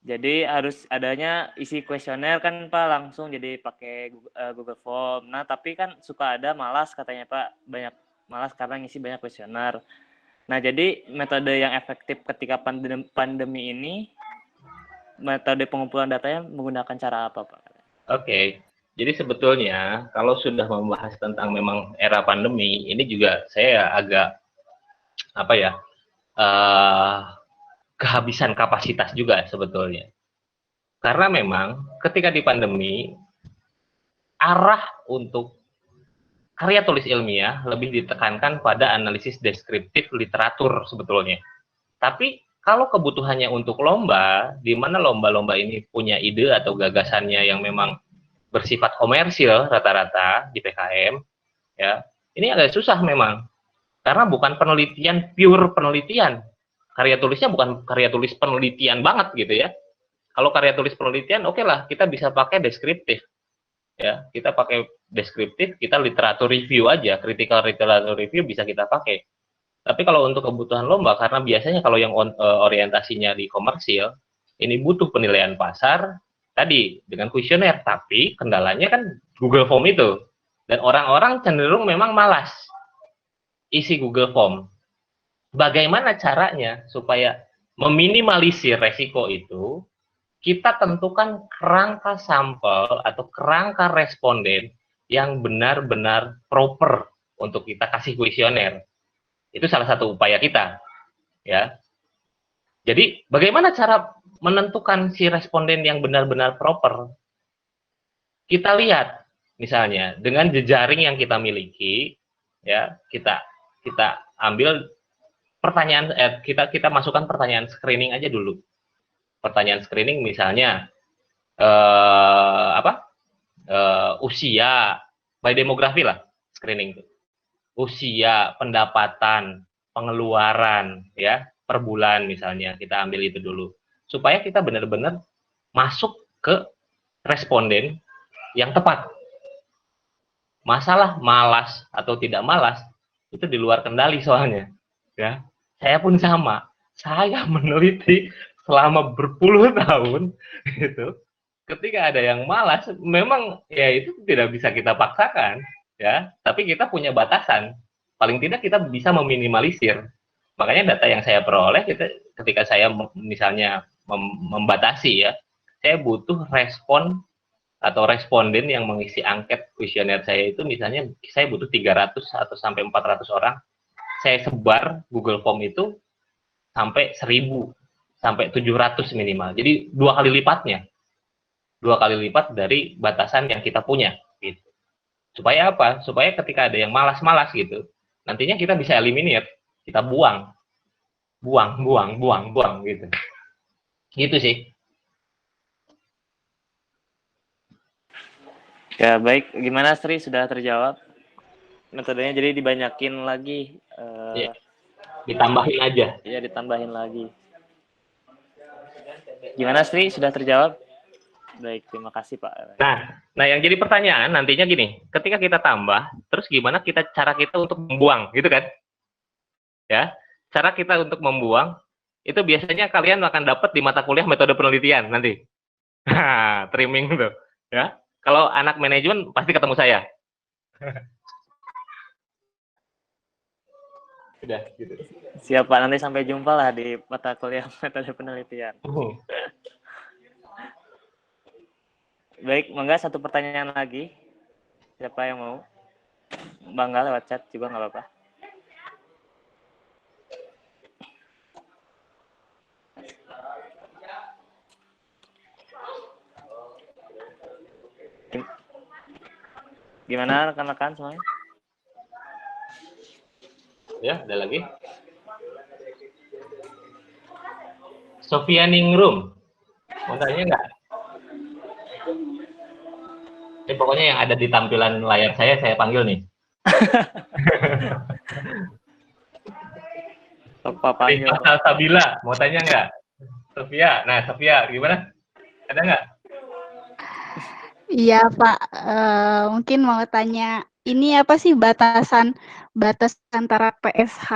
[SPEAKER 1] Jadi harus adanya isi kuesioner kan Pak, langsung jadi pakai Google Form. Nah, tapi kan suka ada malas katanya Pak, banyak malas karena ngisi banyak kuesioner. Nah, jadi metode yang efektif ketika pandemi ini, metode pengumpulan datanya menggunakan cara apa Pak?
[SPEAKER 2] Oke. Jadi sebetulnya kalau sudah membahas tentang memang era pandemi, ini juga saya agak apa ya, kehabisan kapasitas juga sebetulnya. Karena memang ketika di pandemi, arah untuk karya tulis ilmiah lebih ditekankan pada analisis deskriptif literatur sebetulnya. Tapi kalau kebutuhannya untuk lomba, di mana lomba-lomba ini punya ide atau gagasannya yang memang bersifat komersil rata-rata di PKM, ya, ini agak susah memang. Karena bukan penelitian, pure penelitian. Karya tulisnya bukan karya tulis penelitian banget gitu ya. Kalau karya tulis penelitian, oke lah, kita bisa pakai deskriptif. Ya, kita pakai deskriptif, kita literatur review aja, critical literatur review bisa kita pakai. Tapi kalau untuk kebutuhan lomba, karena biasanya kalau yang orientasinya di komersil, ini butuh penilaian pasar, tadi dengan kuesioner, tapi kendalanya kan Google Form itu. Dan orang-orang cenderung memang malas isi Google Form. Bagaimana caranya supaya meminimalisir resiko itu? Kita tentukan kerangka sampel atau kerangka responden yang benar-benar proper untuk kita kasih kuesioner. Itu salah satu upaya kita, ya. Jadi, bagaimana cara menentukan si responden yang benar-benar proper? Kita lihat, misalnya dengan jejaring yang kita miliki, ya, kita ambil pertanyaan, kita masukkan pertanyaan screening aja dulu. Pertanyaan screening misalnya usia, by demografi lah screening itu. Usia, pendapatan, pengeluaran ya per bulan misalnya, kita ambil itu dulu supaya kita benar-benar masuk ke responden yang tepat. Masalah malas atau tidak malas itu di luar kendali soalnya, ya. Saya pun sama. Saya meneliti selama berpuluh tahun gitu. Ketika ada yang malas, memang ya itu tidak bisa kita paksakan, ya. Tapi kita punya batasan. Paling tidak kita bisa meminimalisir. Makanya data yang saya peroleh, ketika saya misalnya membatasi ya, saya butuh respon atau responden yang mengisi angket kuesioner saya itu, misalnya saya butuh 300 atau sampai 400 orang. Saya sebar Google Form itu sampai 1000 sampai 700 minimal. Jadi 2 kali lipatnya. 2 kali lipat dari batasan yang kita punya gitu. Supaya apa? Supaya ketika ada yang malas-malas gitu, nantinya kita bisa eliminir, kita buang gitu. Gitu sih.
[SPEAKER 1] Ya baik, gimana Sri, sudah terjawab metodenya? Jadi dibanyakin lagi.
[SPEAKER 2] Ya, ditambahin aja.
[SPEAKER 1] Iya, ditambahin lagi. Gimana Sri, sudah terjawab? Baik, terima kasih Pak.
[SPEAKER 2] Nah yang jadi pertanyaan nantinya gini, ketika kita tambah, terus gimana cara kita untuk membuang, gitu kan? Ya, cara kita untuk membuang itu biasanya kalian akan dapat di mata kuliah metode penelitian nanti. Trimming tuh, ya. Kalau anak manajemen pasti ketemu saya. Udah, gitu.
[SPEAKER 1] Siap Pak, nanti sampai jumpa lah di mata kuliah metode penelitian. Baik, monggo satu pertanyaan lagi. Siapa yang mau? Bangga lewat chat juga nggak apa-apa. Gimana rekan-rekan semuanya?
[SPEAKER 2] Ya, ada lagi. Sofia Ningrum, mau tanya nggak? Ini pokoknya yang ada di tampilan layar saya panggil nih.
[SPEAKER 1] Panggil.
[SPEAKER 2] Sabila, mau tanya nggak? Sofia, nah Sofia, gimana? Ada nggak?
[SPEAKER 3] Iya Pak, mungkin mau tanya, ini apa sih batas antara PSH,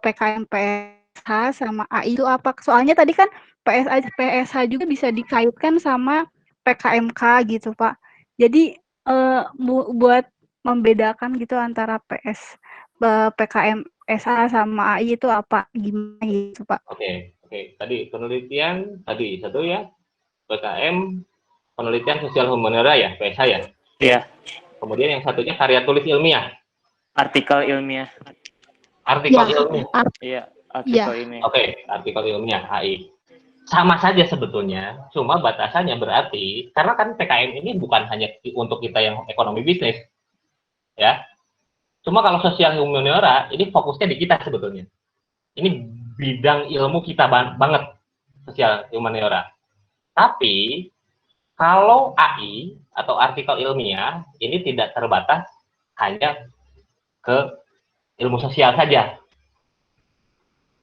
[SPEAKER 3] PKM PSH sama AI itu apa? Soalnya tadi kan PSH juga bisa dikaitkan sama PKMK gitu Pak. Jadi buat membedakan gitu antara PKM SH sama AI itu apa? Gimana gitu Pak?
[SPEAKER 2] Oke. Tadi penelitian, tadi satu ya, PKM, penelitian sosial humaniora ya, PSH ya?
[SPEAKER 1] Iya.
[SPEAKER 2] Kemudian yang satunya karya tulis ilmiah.
[SPEAKER 1] Artikel ilmiah.
[SPEAKER 2] Artikel ilmiah.
[SPEAKER 1] Iya, artikel ilmiah.
[SPEAKER 2] Oke, artikel ilmiah, AI. sama saja sebetulnya, cuma batasannya berarti karena kan PKM ini bukan hanya untuk kita yang ekonomi bisnis, ya. Cuma kalau sosial humaniora ini fokusnya di kita sebetulnya. Ini bidang ilmu kita banget sosial humaniora. Tapi kalau AI atau artikel ilmiah ini tidak terbatas hanya ke ilmu sosial saja.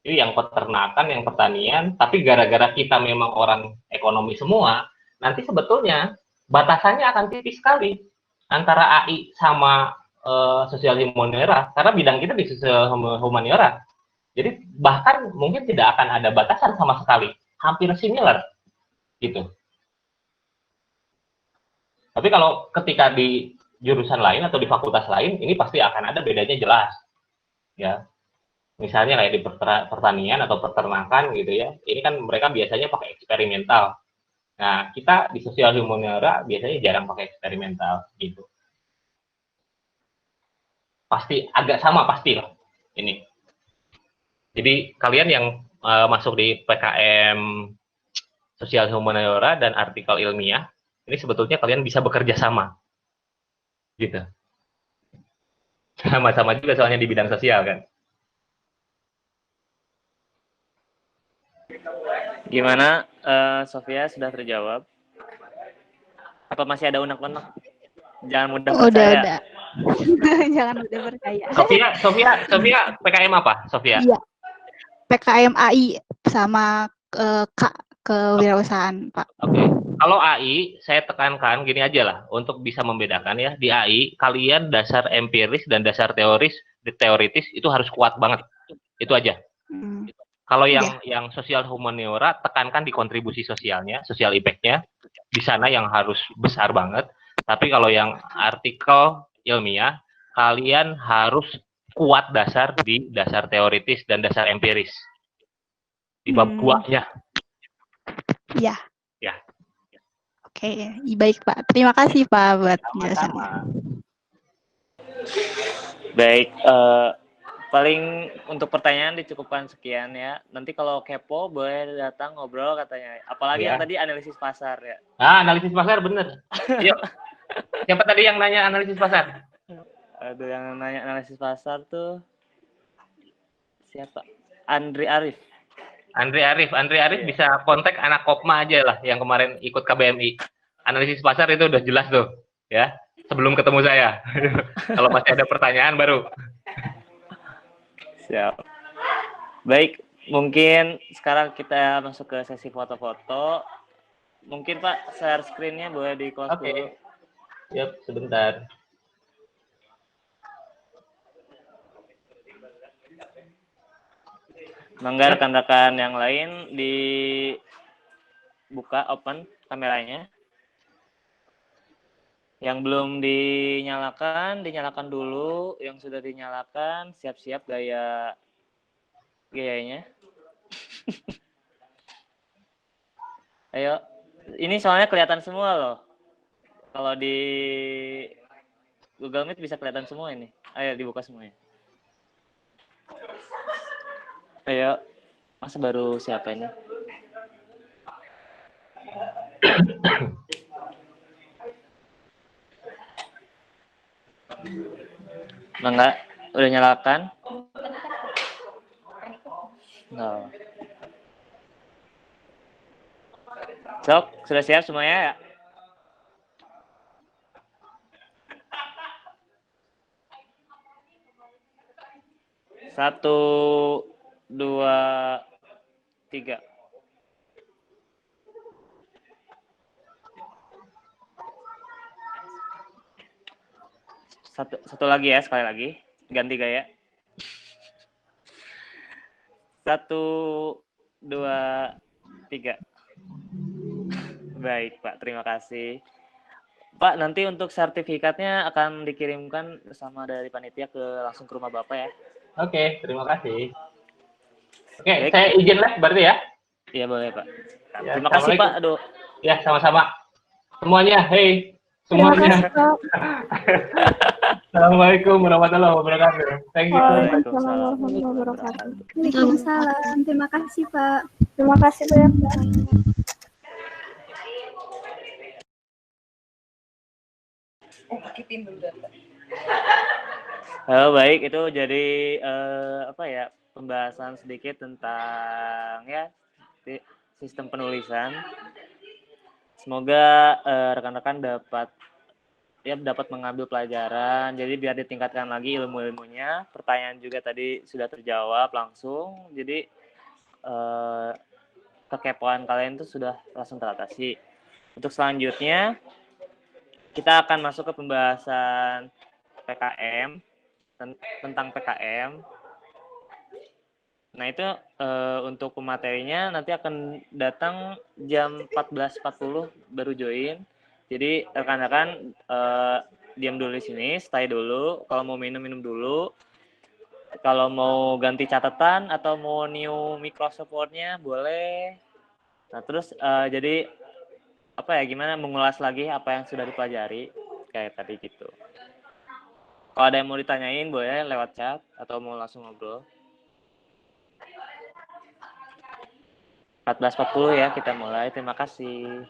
[SPEAKER 2] Jadi yang peternakan, yang pertanian, tapi gara-gara kita memang orang ekonomi semua, nanti sebetulnya batasannya akan tipis sekali antara AI sama sosial humaniora, karena bidang kita di sosial humaniora. Jadi bahkan mungkin tidak akan ada batasan sama sekali, hampir similar gitu. Tapi kalau ketika di jurusan lain atau di fakultas lain, ini pasti akan ada bedanya jelas, ya. Misalnya kayak di pertanian atau peternakan gitu ya, ini kan mereka biasanya pakai eksperimental. Nah, kita di sosial humaniora biasanya jarang pakai eksperimental gitu. Pasti agak sama pasti lah ini. Jadi kalian yang masuk di PKM sosial humaniora dan artikel ilmiah, ini sebetulnya kalian bisa bekerja sama, gitu. Sama-sama juga soalnya di bidang sosial kan.
[SPEAKER 1] Gimana, Sofia sudah terjawab? Apa masih ada unek-unek? Jangan mudah percaya.
[SPEAKER 3] Udah. Jangan mudah percaya.
[SPEAKER 2] Sofia, PKM apa, Sofia?
[SPEAKER 3] Iya. PKM AI sama kewirausahaan, Pak.
[SPEAKER 2] Oke. Kalau AI, saya tekankan gini aja lah, untuk bisa membedakan ya, di AI, kalian dasar empiris dan dasar teoritis itu harus kuat banget. Itu aja. Kalau yang sosial humaniora, tekankan di kontribusi sosialnya, social impact-nya, di sana yang harus besar banget. Tapi kalau yang artikel ilmiah, kalian harus kuat dasar di dasar teoritis dan dasar empiris. Di bab 2-nya.
[SPEAKER 3] Iya.
[SPEAKER 2] Ya.
[SPEAKER 3] Oke, baik Pak. Terima kasih Pak buat penjelasannya.
[SPEAKER 1] Baik, paling untuk pertanyaan dicukupkan sekian ya. Nanti kalau kepo boleh datang ngobrol katanya. Apalagi yang tadi analisis pasar ya.
[SPEAKER 2] Ah, analisis pasar bener. Yuk. Siapa tadi yang nanya analisis pasar?
[SPEAKER 1] Ada yang nanya analisis pasar tuh siapa? Andri Arif bisa kontak anak Kopma aja lah yang kemarin ikut KBMI. Analisis pasar itu udah jelas tuh, ya. Sebelum ketemu saya. Kalau masih ada pertanyaan baru. Siap. Baik, mungkin sekarang kita masuk ke sesi foto-foto. Mungkin Pak, share screen-nya boleh di-close dulu.
[SPEAKER 2] Yap, sebentar.
[SPEAKER 1] Mangga rekan-rekan yang lain dibuka open kameranya. Yang belum dinyalakan dulu. Yang sudah dinyalakan, siap-siap gayanya. Ayo, ini soalnya kelihatan semua loh. Kalau di Google Meet bisa kelihatan semua ini. Ayo dibuka semuanya. Ayo, masa baru siapa ini? Enggak, udah nyalakan? No. Sok, sudah siap semuanya ya? Satu, 2, 3. Satu lagi ya, sekali lagi. Ganti gaya. 1, 2, 3. Baik, Pak. Terima kasih. Pak, nanti untuk sertifikatnya akan dikirimkan bersama dari panitia langsung ke rumah Bapak ya.
[SPEAKER 2] Oke, terima kasih. Oke, saya izin live berarti ya?
[SPEAKER 1] Iya, boleh, Pak.
[SPEAKER 2] Ya,
[SPEAKER 1] terima kasih, Pak. Aduh.
[SPEAKER 2] Ya, sama-sama. Semuanya, hey. Semuanya. Assalamualaikum warahmatullahi wabarakatuh. Thank you.
[SPEAKER 3] Waalaikumsalam warahmatullahi wabarakatuh.
[SPEAKER 4] Waalaikumsalam. Terima kasih, Pak. Terima kasih banyak.
[SPEAKER 1] Baik, itu jadi apa ya, pembahasan sedikit tentang ya sistem penulisan. Semoga rekan-rekan dapat mengambil pelajaran. Jadi biar ditingkatkan lagi ilmu-ilmunya. Pertanyaan juga tadi sudah terjawab langsung. Jadi kekepoan kalian itu sudah langsung teratasi. Untuk selanjutnya kita akan masuk ke pembahasan PKM, tentang PKM. Nah, itu untuk pematerinya nanti akan datang jam 14.40 baru join. Jadi rekan-rekan diam dulu di sini, stay dulu. Kalau mau minum dulu. Kalau mau ganti catatan atau mau new Microsoft Word-nya boleh. Nah, terus jadi apa ya, gimana mengulas lagi apa yang sudah dipelajari kayak tadi gitu. Kalau ada yang mau ditanyain boleh lewat chat atau mau langsung ngobrol. 14.40 ya kita mulai. Terima kasih.